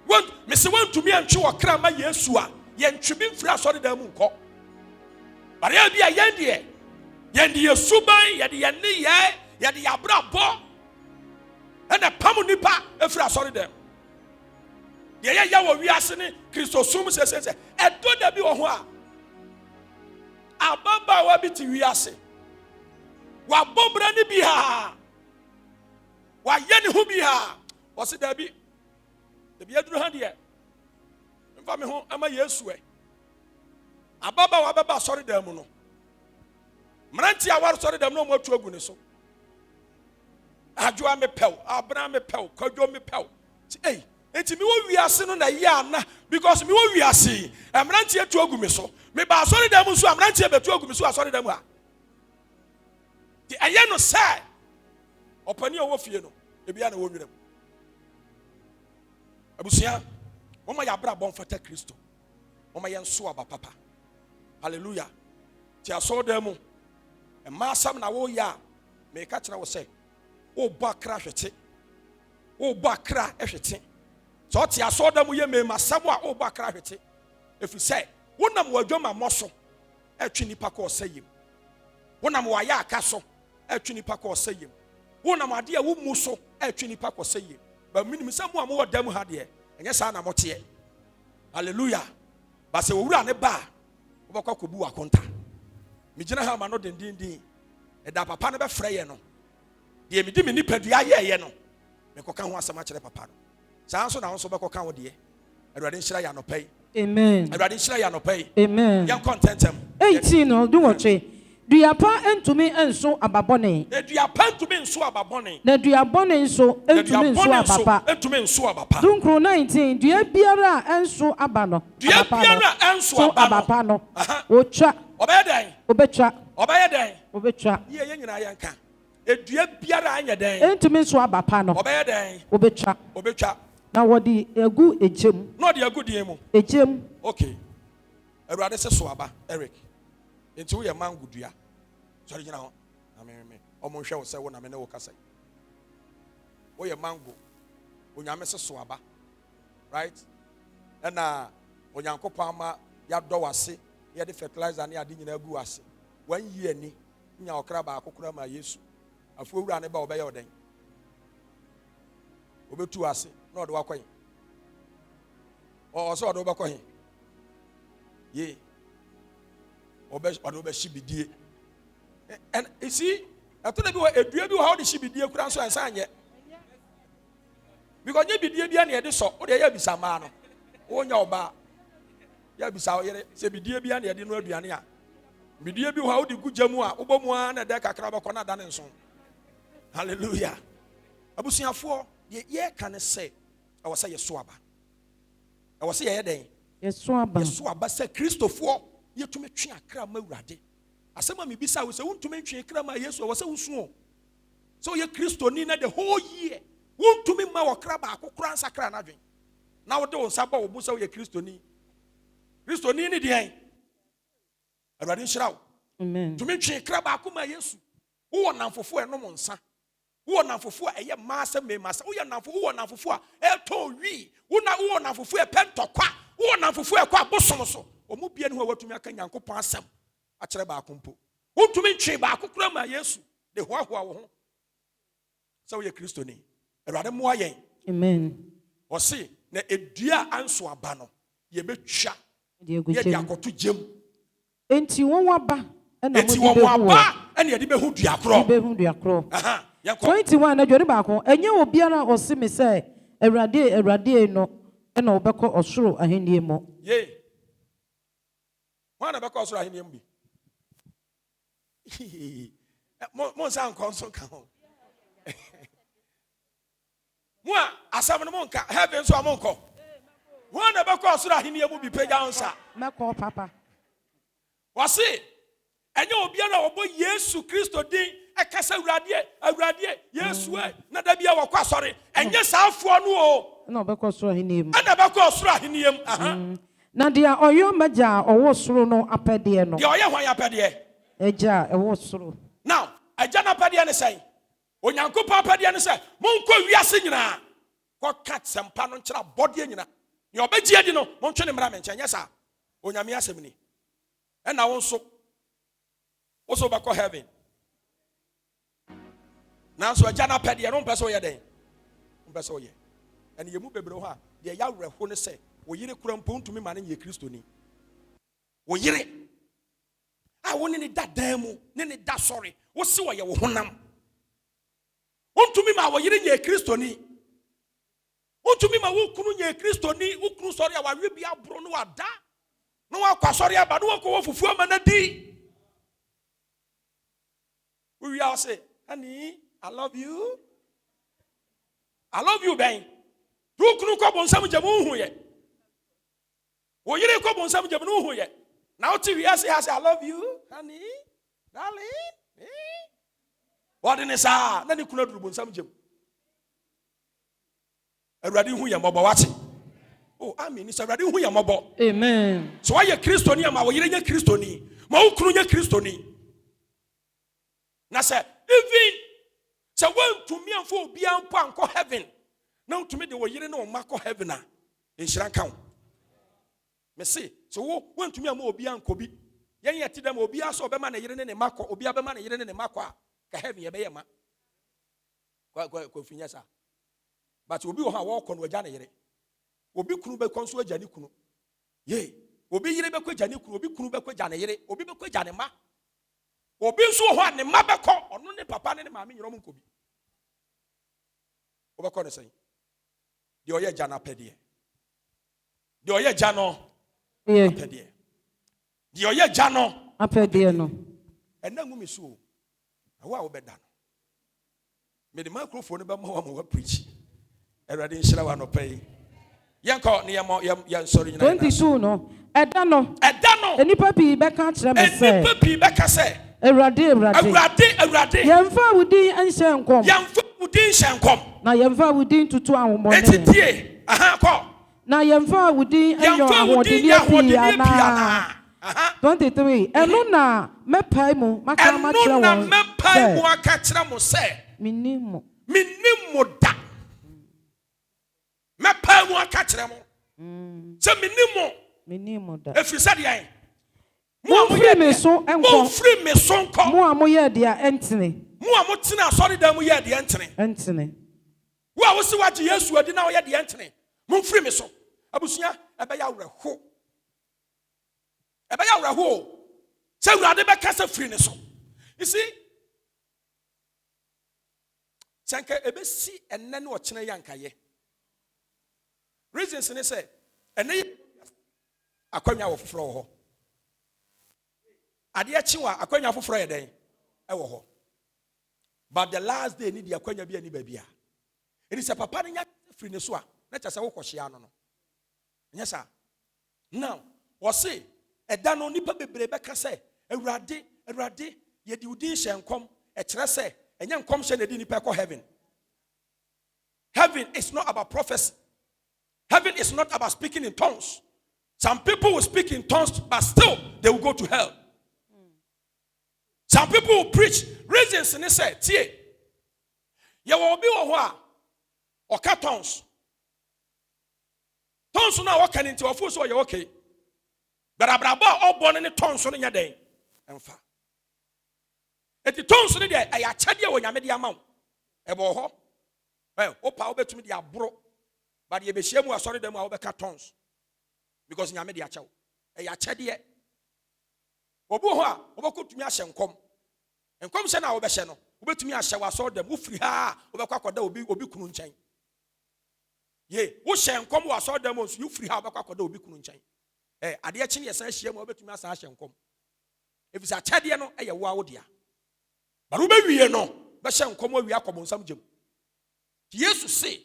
when me se when to me and chew okra ma Yesu a ye ntwebi mfiri asori da mu nko bare ya bia ye de Yesuban ye de ye ne ye de abrabo ena pamu nipa efiri asori da ye ya wo wiase ne Kristo sum se edo da bi wo ho a ababa wa bi ti wiase wa bobra ni bi ha wa ye ni hu bi ha o se da bi aduru ha de mfa me ho ama Yesu ababa wa baba sori da mu no mranti awar sori da mu no mo atu agu ne so adwoa me pew abra me pew kwadwo me pew enti mi wo wiase no na ye ana because mi wo wiase mranti atu agu me so me ba sorry dem so am nantie betu ogu me so sorry dem ha di aye no say opani owo fie no ebia na wonwirem abusia mama ya bra bon fata Kristo mama ye nso aba papa hallelujah ti aso dem e ma sam na wo ya me ka kira wo say wo ba kra hwete wo ba kra ehwete so ti aso dem ye me ma sam a wo ba kra hwete efi say wonam wadwoma moso atwi nipa ko sayim wonam wa ya aka so atwi nipa ko sayim wonam ade a wo mu so atwi nipa ko sayim ba minim samu a mo wadam ha de enye sa na mote hallelujah ba se wura ne ba wo bakọ kobu akonta mi gina ha ma no dendindin e da papa ne be frɛ ye no de mi di mi nipa dua ye no me koka ho asɛm akyerɛ papa no saa nso na nso bɛkɔka wo de Awurade nhyira ya no pɛi Amen. Awurade nhyira ya no pɛi Amen. yan contentem 18 no do wɔtwe duapa entumi enso ababɔne dua pantumi nso ababɔne na duabɔne nso entumi nso abapa entumi nso abapa dunkro 19 dua biara a enso aba no dua biara enso abapa no otwa obɛyɛ dan obetwa obɛyɛ dan obetwa ye nyina yɛ nka dua biara anyɛ dan entumi nso abapa no obɛyɛ dan obetwa na wɔde egu egyem na ɔde agu die mu egyem okay Awurade sɛ so aba Eric enti wo yɛ mango dua sɔre gyina ho na me ɔmo hwɛ wo sɛ wo na me ne wo kasa wo yɛ mango onyame sɛ so aba right ɛna onyankopɔn ama yɛadɔ wase yɛde fertilizer ne ade nyina agu wase 1 year ni nya ɔkra ba akokora ma Yesu afo wura ne ba ɔbɛyɛ ɔden obetu ase na ɔde wakɔyin ɔsɛ ɔde ɔbɛkɔyin ye ɔde ɔbɛhyi bidie and you see ɛtɔ bi wɔ edua bi wɔ ha ɔde hyi bidie kura nso ɛnsa anyɛ because nye bidie bia na yɛde sɔ ɔde yɛ bisa maa no wɔnya ɔbaa yɛ bisa ɔyere sɛ bidie bia na yɛde no aduane a bidie bi wɔ ha ɔde gu gya mu a wobɔ mu a na ɛdɛ kakra bɛkɔ na da ne nso hallelujah abusuafoɔ yɛ ka ne sɛ ɛwɔ sɛ yɛso aba ɛwɔ sɛ yɛyɛ dɛn yɛso aba sɛ kristofoɔ yɛtumi twe akra ma Awurade asɛm a mebisa wo sɛ wontumi ntwe akra ma Yesu ɛwɔ sɛ wosuo sɛ woyɛ kristoni na the whole year wontumi ma wɔkra baako kora nsakra n'adwen na wode wo nsa bɔ wo bo sɛ woyɛ kristoni ne deɛn Awurade nhyira wo amen tumi twe akra baako ma Yesu wowɔ namfofo ɛnom nsa wowɔ namfofo a ɛyɛ maasɛ memasa wowɔ namfofo a ɛtɔ wi wowɔ namfofo a ɛpɛ ntɔkwa wowɔ namfofo a ɛkɔ abosom so ɔmo bia ne ho a watumi aka Nyankopɔn asɛm akyerɛ baako mpo wontumi ntwe baako kora ma Yesu de hoahoa wo ho sɛ woyɛ kristoni Awurade mmoa yɛn amen ɔse na edua anso aba no yɛbɛtwa yɛde akɔto gyem enti wɔn aba ɛna enti wɔn aba ɛna yɛde bɛhu dua korɔ 21 na dwere baako enye obiara ɔse me sɛ Awurade no ɛna obɛkɔ ɔsoro ahenni mu ye wana bɛkɔ ɔsoro ahenni mu bi mo nsa nkɔ nso ka ho mo a asɛm no mo nka heaven so a mo nkɔ wana bɛkɔ ɔsoro ahenni mu bi pagya nsa mɛkɔ papa wɔse enye obiara ɔbɔ Yesu Kristo din ɛkasa Awurade Yesu na da bia wɔkɔ asɔre enye saafoɔ no o na obɛkɔ ɔsoro ahenni mu ana bɛkɔ ɔsoro ahenni mu aha na dia ɔyɔ magya ɔwɔ soro no apɛdeɛ no dia ɔyɛ hwan apɛdeɛ agya ɛwɔ soro now agya na apɛdeɛ ne sɛ Onyankopɔn apɛdeɛ ne sɛ monkɔ wiase nyinaa kɔka sɛmpa no nkyerɛ bɔdeɛ nyinaa ne ɔbɛgye adi no montwe ne mmara me nkyɛn nyɛ saa onyame asɛm ni ɛna wo nso bɛkɔ heaven nanso agya na apɛdeɛ no mpɛ sɛ woyɛ dɛn mpɛ sɛ woyɛ ɛne yɛmu bebree hɔ a deɛ yɛawerɛho ne sɛ wo yere kura mpo ntumi ma ne nyɛ kristoni wo yere a wo ne ne da dan mu ne ne da sɔre wo se wɔyɛ wo honam ntumi ma wo yere nyɛ kristoni ntumi ma wo kunu nyɛ kristoni wo kunu sɔre a wawe bi aboro no wada no wakɔ sɔre aba no wakɔ wo fufu ama na di we will say honey I love you bɛn tu kunu kɔ bonsam gye mu hu yɛ wo yere kɔ bonsam gye mu hu yɛ Now TV I say I love you, honey, darling. What in sa na ni kuna duru bonsam gem. Awurade hu ye mobo wate. Oh, amen. Ni Awurade hu ye mobo. Amen. So why ye Kristoni ama wo yire nya Kristoni, ma wo kunu nya Kristoni. Na say even so when to me amfo obi ampo anko heaven. Now to me the wo yire na o makọ heaven a. Enhira kan. Me say so wo when to me am obi anko bi. Yen yeti dem obi aso obema na yire ne makọ, obi abema na yire ne makọ a. Ka heaven ye be ye ma ko finya sa but obi wo ha wo kọ no agya na yere obi kunu be konso agya ni kunu ye obi yire be ko agya ni kunu obi kunu be ko agya na yere obi be ko agya ne ma obi nso ho a ne ma be ko ono ne papa ne maame nyiro mo nkobi wo be ko ne sen de oye agya na pede de oye agya no pede de oye agya no apede no ena ngumi so awa obeda no me the microphone be mo wa preach erade nhyira wa no pay yanko ne yam sorry nyina 22 no eda no enipa bi be ka kire me say enipa bi be ka say awurade yemfa wudin anhye nkom na yemfa wudin tutu ahomone etie aha ko na yemfa wudin anyo ahode ana 23 eno na mepai mu maka ma kire won eno na mepai mu aka kire mo say minimo da mepai mu aka kire mo se minimo da efisa de an mo free me so enko mo amoye de a entene mo amotena asori da mu ye de entene wo a wo se waje Yesu adi na wo ye de entene mo free me so abusunya ebe ya werho ebaya wraho say Awurade be kasa free ne so you see sanka ebe si enne ne ochene yankaye reasons ne say enne akwanya wo foforo ho ade achiwa akwanya foforo ye den e wo ho but the last day ni di akwanya bia ni babia eni say papa ne nya free ne so a na cha say wo kwohye ano no nya sa now wo say eda no nipa bebre beka se Awurade ye di udin hye nkom e kire se enye nkom hye na di nipa ko heaven is not about prophecy. Heaven is not about speaking in tongues. Some people will speak in tongues but still they will go to hell. Some people will preach reasons and they say tie ye will be wo ho a oka tongues na wo kan nti ofo so ye okay. Barabraba obon ne tonso no nya den emfa eti tonso ne de aya chade wo nyame de amaw ebo ho opa obetumi de abro but ye be hia mu asori dem a wo beka tons because nyame de achaw aya chade obu ho a obekotumi ahye nkom hye na wo be hye no obetumi ahye wa asori dem wo firi ha wo beka akoda obi kunu nchen ye wo hye nkom wa asori dem so wo firi ha wo beka akoda obi kunu nchen ade akyi ne san hye mu obetumi asa ahye nkom efisa chade no eye wo awodea baru be wie no be hye nkom awie akobonsam gem Yesu say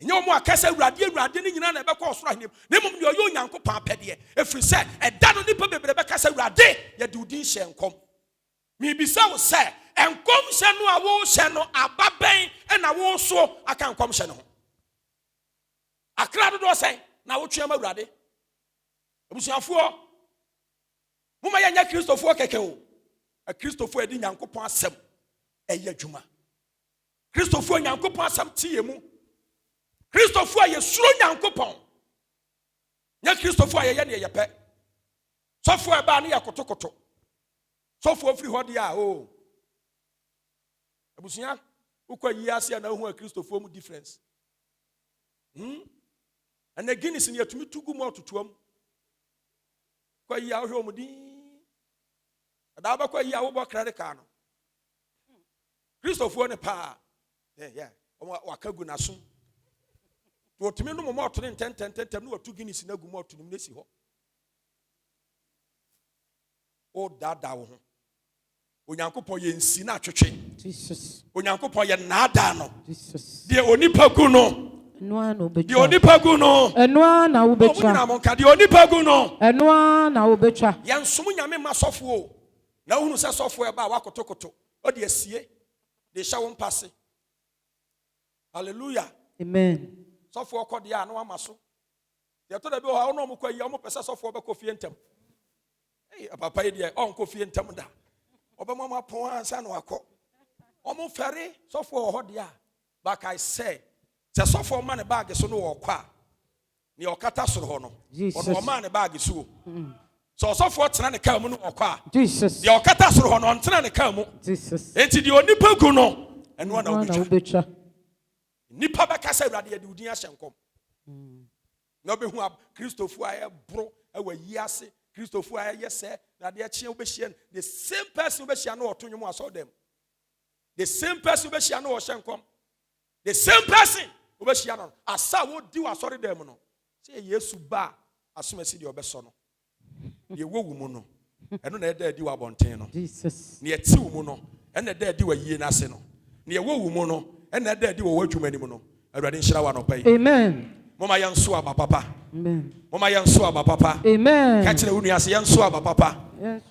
enye omo akasa Awurade ne nyina na be kọ osoro ahenem na mum de oyo Nyankopon apede efiri se eda no nipa bebre be kasa Awurade ye de udin hye nkom mi bisa wo se enkom hye no a wo hye no ababen na wo so aka nkom hye no ho akra do sen na wo twema Awurade abusuafo muma ye nya Kristofo keke o a Kristofo edi Nyankopon asem eye adwuma Kristofo Nyankopon asem tie mu Kristofo aye suro Nyankopon nya Kristofo aye ye ne ye pe sofo e ba ne ye kotokoto sofo free ho dia o abusuya ukwa yi ase na hu a Kristofo mu difference and the Guinness in yetumi tugu mu otutuam kwa yi a hwe omudi da ba kwa yi a wo bo credit card no Kristofo ne pa wakagu na so to otumi no mo oto ne tententem no watu Guinness na gu mo oto nim nesi ho o dada wo ho Onyankopon ye nsi na atwetwe Jesus Onyankopon ye nada no Jesus de onipa gu no Enua na The obetwa. onipa gu no. Enua na Oh, obetwa. na monka the onipa gu no. Enua na obetwa. Yansom nyame ma sɔfo o. Na uhunu sɛ sɔfo e ba wakotokoto. O de asie. De hya wo mpase. Hallelujah. Amen. Sɔfo kɔ de a na wama so. De to da bi o ha no mo kɔ yi o mo pese sɔfo be kɔ fie ntem. Hey, papa yi de on kɔ fie ntem da. Obama ma pon ansa na wakɔ. O mo fere sɔfo hɔ de a. But I say, sɛ sɔfo ma ne bag so no wɔ kɔ a. Ni ɔkata soro hɔ no. Ɔno ma ne bag so. So sɔfo tena ne ka mu no wɔ kɔ a. Jesus. De ɔkata soro hɔ no ɔntena ne ka mu. Jesus. Enti de onipa gu no. Ɛno na Enua na obetwa. obetwa. Nipa bɛka sɛ Awurade yɛde udin ahyɛ nkɔm. Na obehu Kristofo a ɛboro ɛwɔ yi ase, Kristofo a ɛyɛ sɛ na de ɛkye obɛhyia the same person obɛhyia no ɔto nwom asɔ dem. The same person obɛhyia no ɔhyɛ nkɔm. The same person obɛhyia no asa wo di wa asɔre dem no. Sɛ Yesu ba asomasi de ɔbɛsɔ no. Ye wo wu mu no. Ɛno na ɛda adi wa abɔnten no. Jesus. Ne ɛti wu mu no. Ɛna ɛda adi wa yie n'ase no. Ne ɛwo wu mu no. Ɛna ɛda adi wɔ w'adwuma anim no. Awurade nhyira wa nɔpa yi. Amen. Mama yɛnso aba papa. Amen. Mama yɛnso aba papa. Amen. Ka kyerɛ wo nua sɛ yɛnso aba papa. Yes.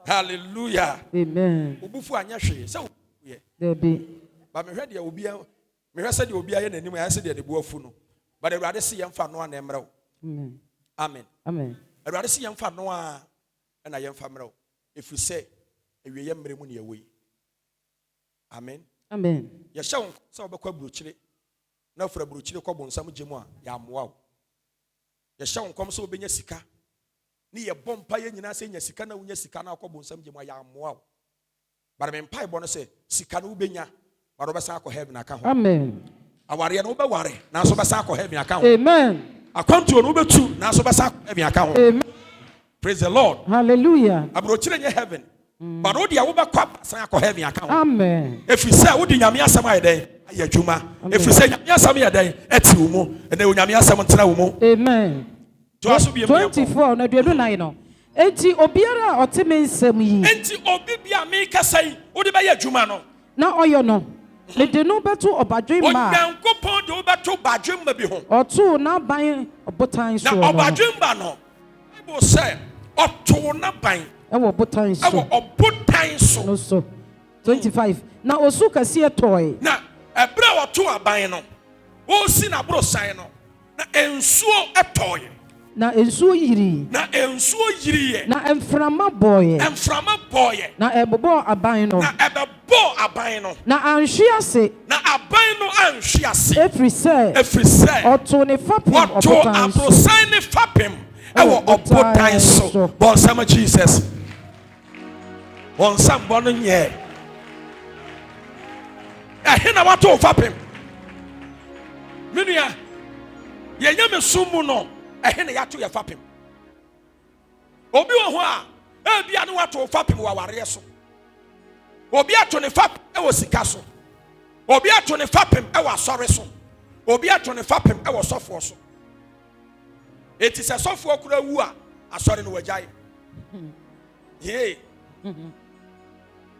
Hallelujah. Amen. Obufu anya hwee sɛ wo yɛ. There be. Ba mehwɛ deɛ obi mehwɛ sɛ deɛ obi ayɛ n'anim ayɛ sɛ deɛ de bu afu no. Ba de Awurade se yɛmfa no a na ɛmrɛ wo. Amen. Amen. Amen. Awurade se yɛmfa no a ɛna yɛmfa mrɛ wo. Ɛfiri sɛ awie yɛ mmerɛ mu ne yɛwɔ yi. Amen. Amen. Yɛhyɛ wo sɛ wobɛkɔ aburokyire na afura aburokyire kɔ bonsam gye mu a yɛamoa wo. Yɛhyɛ wo nkɔm sɛ wobɛnya sika ne yɛbɔ mpa yɛ nyinaa sɛ nya sika na wonya sika na akɔ bonsam gye mu a yɛamoa wo. Bare me mpa ibɔ no sɛ sika no wobɛnya bare wobɛsan akɔ heaven aka ho. Amen. Awareɛ no wobɛware nanso wobɛsan akɔ heaven aka ho. Amen. Akwantuo no wobɛtu nanso wobɛsan akɔ heaven aka ho. Amen. Praise the Lord. Hallelujah. Aburokyire nyɛ heaven. But wo deɛ wobɛkɔ asan akɔ heaven aka ho. Amen. Ɛfiri sɛ wode nyame asɛm ayɛ dɛn ayɛ adwuma. Ɛfiri sɛ nyame asɛm yɛ dɛn ɛte wo mu ɛnɛ nyame asɛm ntena wo mu. Amen. To aso bi 24 na duadu nan no. Enti obiara a ɔte me nsɛm yi. Enti obi bia me kasa yi wode bɛyɛ adwuma no. Na ɔyɔ no. Ne de no beto ɔbadwe ma. Onyankopɔn de wobɛto badwe ma bi ho. Ɔto n'aban ɔbotan so. Na ɔbadwe ma no. Bible sɛ ɔto n'aban. Ɛwɔ botan so. Ɛwɔ ɔbotan so. No so. 25. Na osu kɛseɛ tɔe. Na ɛbrɛ a ɔto aban no. Wosi na borosan no. Na ensuo ɛtɔe. Na ensuo yiri. Na ensuo yiriye. Na mframa bɔɔyɛ. Mframa bɔɔyɛ. Na ɛbobɔ aban no. Na ɛbɛbɔ aban no. Na anhwe ase. Na aban no anhwe ase. Efiri sɛ. Efiri sɛ. Ɔto ne fapem Wɔto ɔbotan so. aborosan ne fapem ɛwɔ ɔbotan so. Bɔnsam Jesus. Bɔnsam bɔ no nyɛ. Ɛhe na wato fapem. Menua yɛnyɛ me som mu no ɛhe na yɛato yɛ fapem. Obi wɔ hɔ a ebia ne wato fapem wɔ awareɛ so. Obi ato ne fapem ɛwɔ sika so. Obi ato ne fapem ɛwɔ asɔre so. Obi ato ne fapem ɛwɔ sɔfoɔ so. Eti sɛ sɔfoɔ kura wu a asɔre no wagyae. Yee.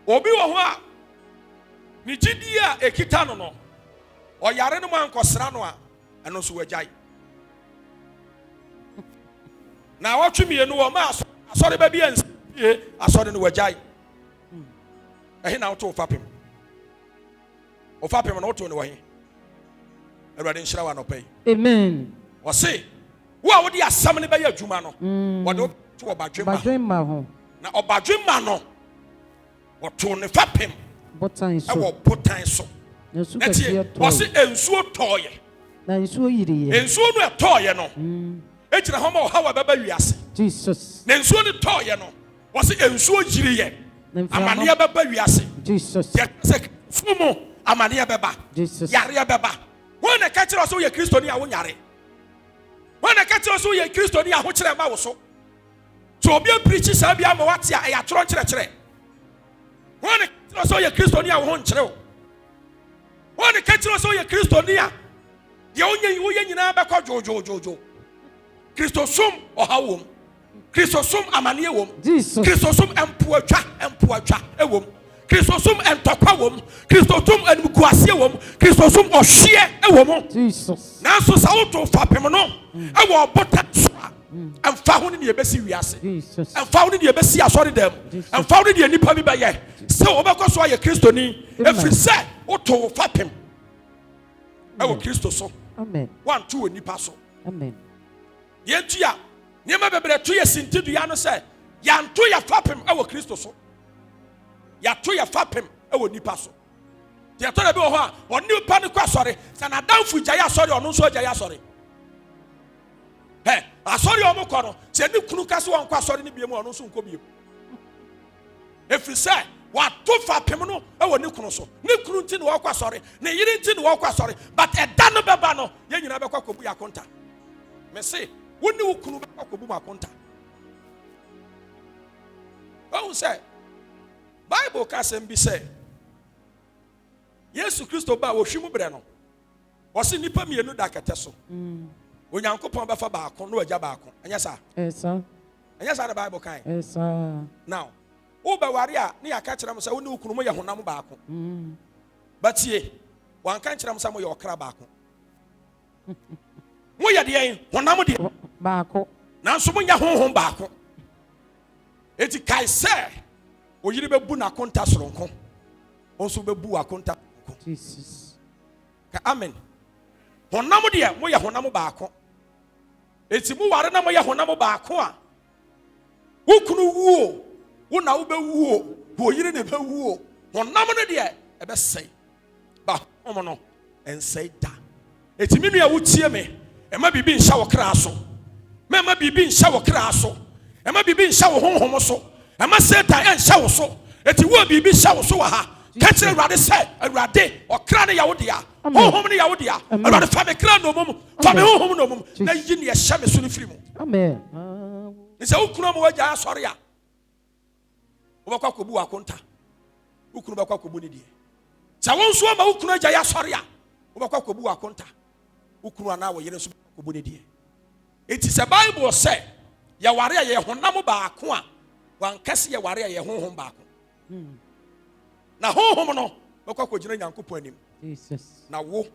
Obi wɔ hɔ a ne gyidi a ekita no no ɔyare no mu ankɔsra no a ɛno nso wagyae. Na wɔtwe mmienu wɔ ma asɔre ba bi ansie asɔre no wagyae. Ɛhe na woto fapem. O fapem no woto ne wɔ he. Awurade nhyira wa nɔpɛ yi. Amen. Wɔse wo a wode asɛm ne bɛyɛ adwuma no wɔde to ɔbadwe ma ho. Na ɔbadwe ma no wɔto ne fapem botan so. ɛwɔ botan so. Na su Ɛtie kɛseɛ wɔse tɔe. ensuo tɔɔyɛ. Na nsuo yiriye. Ensuo no ɛtɔɔyɛ no egyina hɔ ma ɔhaw ɛbɛba wiase. Jesus. Na nsuo no tɔɔyɛ no wɔse ensuo yiriyɛ. Na mframa- Amaneɛ bɛba wiase. Jesus. Yɛsɛ fumu amaneɛ bɛba. Jesus. Yareɛ bɛba. Wɔn na ka kyerɛ sɛ woyɛ Kristoni a wonyare. Wɔn na ka kyerɛ sɛ woyɛ Kristoni a ahokyerɛ ma wo so. So obi apirikyi saa bi ama wate a ɛyɛ atorɔ nkyerɛkyerɛ. Wɔn na ka kyerɛ sɛ woyɛ Kristoni a wo ho nkyerɛw. Wɔn na ka kyerɛ sɛ woyɛ Kristoni a deɛ woyɛ nyinaa bɛkɔ dwoodwoodwoodwo. Kristosom ɔhaw wom. Kristosom amaneɛ wom. Jesus. Kristosom mpuatwa ɛwom. Christosum entokwa wom, Christosum enmukuase wom, Christosum ohye ewom. Jesus. Nanso sa woto fapem no ewo bota so emfa ho ne ebesi wiase. Jesus. Emfa ho ne ebesi asori dem. Emfa ho ne nipa bi beye. Se obekọ so aye Kristoni, efiri se woto fapem ewo Kristo so. Amen. One two nipa so. Amen. Yentua niema bebre to yesinti dua no se yanto ya fapem ewo Kristo so. Yato ya fapem ewo nipa so. Ti ato na bi ho a oni nipa ne kwa sori se na danfu gya ya sori ono nso gya ya sori. Asori omo kọ no se ni kunu kase won kwa sori ni biem ono nso nko biem. Efiri se wato fapem no ewo ni kunu so. Ni kunu nti ne wo kwa sori, ne yiri nti ne wo kwa sori, but eda no beba no ye nyina be kwa kobu ya konta. Me se woni wo kunu be kwa kobu ma konta. Oh say Bible ka sem bi say Yesu Kristo ba wo hwimu bre no wo se nipa mienu da kete so Onyankopon ba fa baako no agya baako anya sa Esa. anya sa the Bible kan Esa. now wo ba ware a ne yaka kire mo say woni ukunu mo ye honam baako batie wan kan kire mo say mo ye okra baako mo ye de honam de Baako. nanso mo nya honhom baako eti kai say oyiri bebu na konta soronko onso bebu akonta Jesus. ka amen honam de mo ye honam baako eti mu ware na mo ye honam baako a wukunu wuo wo na wo be wuo oyiri ne be wuo honam ne de ebe sei ba homo no ensei da eti minu ya wutie me ema bibi nsha wo kra so mema bibi nsha wo kra so ema bibi nsha wo honhom so ema Satan ensha wo so eti wo bibi nsha wo so wa ha ka kire Awurade se Awurade okra ne ya wo dia honhom ne ya wo dia Awurade fa me kra no mum fa me honhom no mum na yi ne ya hye me so ne firi mu Amen. nse ukunu mo wagya asori a wo bakwa kobu akonta ukunu bakwa kobu ne die sa won so ma ukunu agya ya asori a wo bakwa kobu akonta ukunu ana wo yere so kobu ne die eti se Bible say ya ware a ye honam baako a wan kase ye ware a ye honhom baako na honhom no bakwa kogina Nyankopon anim Jesus. na wo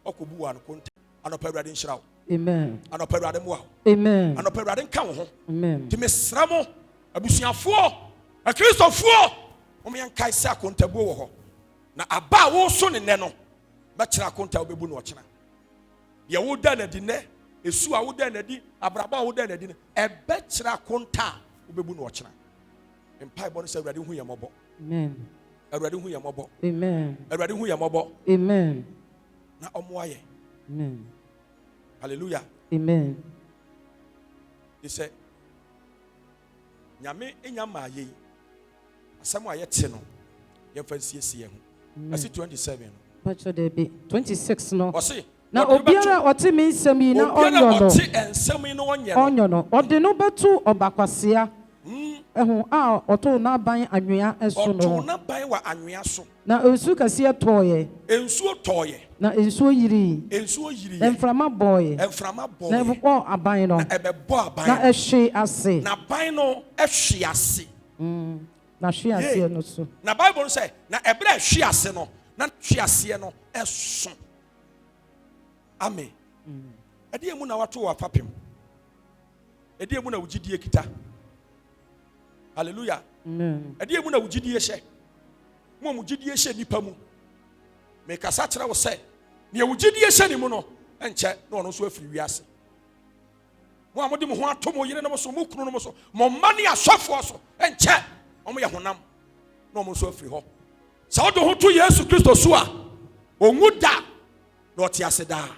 okobu wa no konta anopa Awurade nhyira wo Amen. anopa Awurade mo Amen. anopa Awurade nka wo ho Amen. ti mesra mo abusuafo akristofo o me yankai sa kontabuo wo ho na aba wo so ne no ba kira konta obebu no okina ye wo da na di ne esu a wo da na di abraba wo da na di ne ebe kira konta obebu no okina empai bo no se Awurade hu ye mobo Amen. Awurade hu ye mobo Amen. Awurade hu ye mobo Amen. na omo aye Amen. hallelujah Amen. he said nyame enya maaye asem a yete no ye fa siesie ho asi 27 Pacho debi 26 no. o se Na obiara ote mi nsem yi na onyo no. ote ensem yi no onye no Onyo no. Ode no betu obakwasea. Ehu a oto na ban anwea eso oto no. na ban wa anwea so Na ensu kase toye. ensuo toye Na ensu yiri. ensuo yiri Na mframa boy. enframa boy Na ebọ aban no. na ebebo aban Na ehwe ase. na ban no ehwe ase Na hwe ase no so. na Bible say na ebra ehwe ase no na hwe ase no eso amen ade emu na wato wa papem ade emu na wugidie kita hallelujah Amen. ade emu na wugidie hye mo wugidie hye nipa mu me kasa kire wo say ne wugidie hye ni mu no enche na ono so afiri wiase mo amode mo ho ato mo yire na mo so mo kunu no mo so mo mane asofo so enche omo ye honam na omo so afiri ho sa odo ho to Yesu Kristo so a ongu da na ote ase da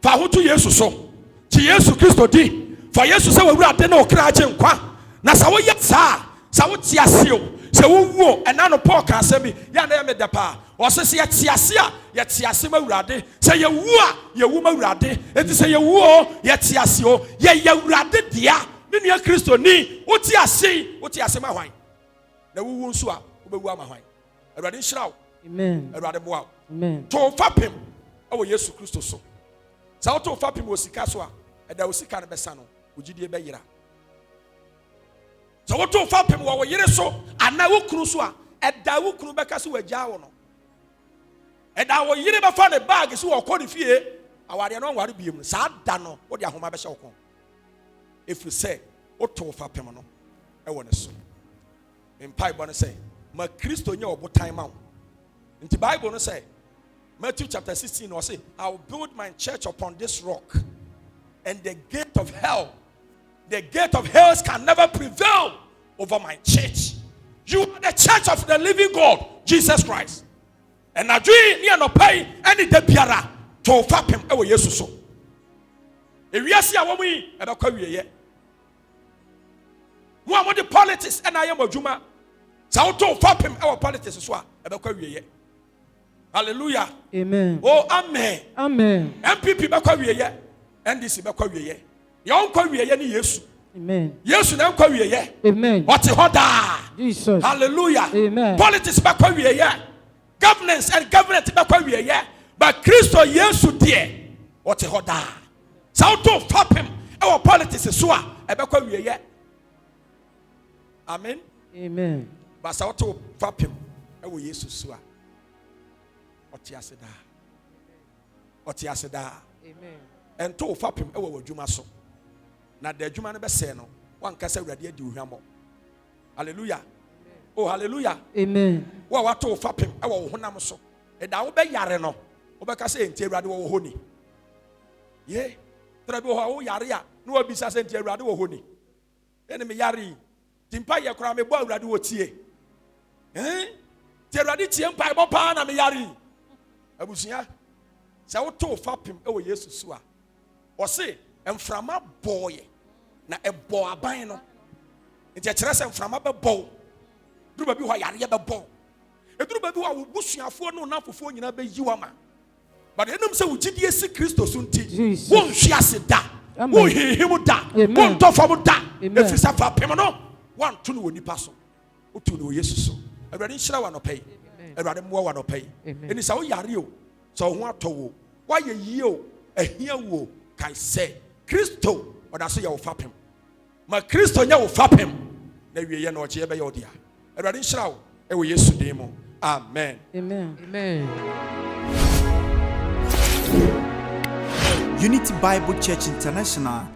fa ho to Yesu so ti Yesu Kristo di fa Yesu se wawurade na okra agye nkwa na sa wo ye sa wo ti ase o se wo wuo ena no Paul ka ase bi ya na ye me da pa o se se ye ti ase a ye ti ase mawurade se ye wu a ye wu mawurade enti se ye wu o ye ti ase o ye yawurade dia me nua Kristo ni wo ti ase ma hwan na wo wu nso a wo be wu ama hwan Awurade nhyira wo Amen. Awurade boa wo Amen. to fapem awo Yesu Kristo so sa wo to fapem wo sika so a eda wo sika ne besa no ogidie be yira sa wo to fapem wo yire so ana wo kunu so a ɛda wo kunu bɛka so wagya wo no ɛda wo yere bɛfa ne bag so wɔkɔ ne fie aware no nware biem no saa da no wo de ahoma bɛhyɛ wo kɔn ɛfiri sɛ woto fa pem no ɛwɔ ne so mpaebɔ no sɛ ma Kristo nyɛ ɔbotan ma wo nti Bible no sɛ Matthew chapter 16 no say I will build my church upon this rock and the gate of hell can never prevail over my church. You are the church of the living God, Jesus Christ. And I dream near no pay any de biara to fap him ewo Yesu so. If we see a woman e be kwa wiye. Mo am the politics and I am adwuma. Sa to fap him ewo politics so a e be kwa wiye. Hallelujah. Amen. Oh, amen. Amen. MPP be kwa wiye. NDC be kwa wiye. Yon kwa wiye ni Yesu. Amen. Yesu na kwa wiye. Amen. What hoda. Jesus. Hallelujah. Amen. Politics be kwa wiye. Governance and government be kwa wiye. But Christo Yesu die. What hoda. Sa to fap him. Our politics so a be kwa wiye. Amen. Amen. But sa to fap him. Ewo Yesu so a. Otiaseda. Amen. And to fap him ewo adwuma so. Na de adwuma no be se no, wan kasa awurade adi ohwamo. Hallelujah. Oh hallelujah. Amen. Wa to fap him ewo wo honam so. E da wo be yare no, wo be kasa enti awurade wo ho ni. Ye. Tra bi wo yare a, no wa bisa se enti awurade wo ho ni. Ene me yare. Timpa ye kora me bo awurade wo tie. Ti awurade tie mpa bo pa na me yare. Abusuya. Sa wo to fap him ewo Yesu so a. O se emframa boy na ebo aban no nti akere se emframa be bo duru ba bi ho yare be bo eduru ba bi ho busuafo no na fofo nyina be yiwa ma but enum se wo gidie si Kristo so nti wo nhwe ase da wo hihim da wo ntofo da efisa fapem no wan to no onipa so wo to no Yesu so awurade nhyira wa no pay awurade mo wa no pay eni sa wo yare o so ho atowo wa ye yie o ahia wo kai se Kristo odaso ye wo fapem ma Kristo nya wo fapem na wieye na oche be ye odia awurade nhyira wo e wo Yesu din mu amen Amen. Amen. Unity Bible Church International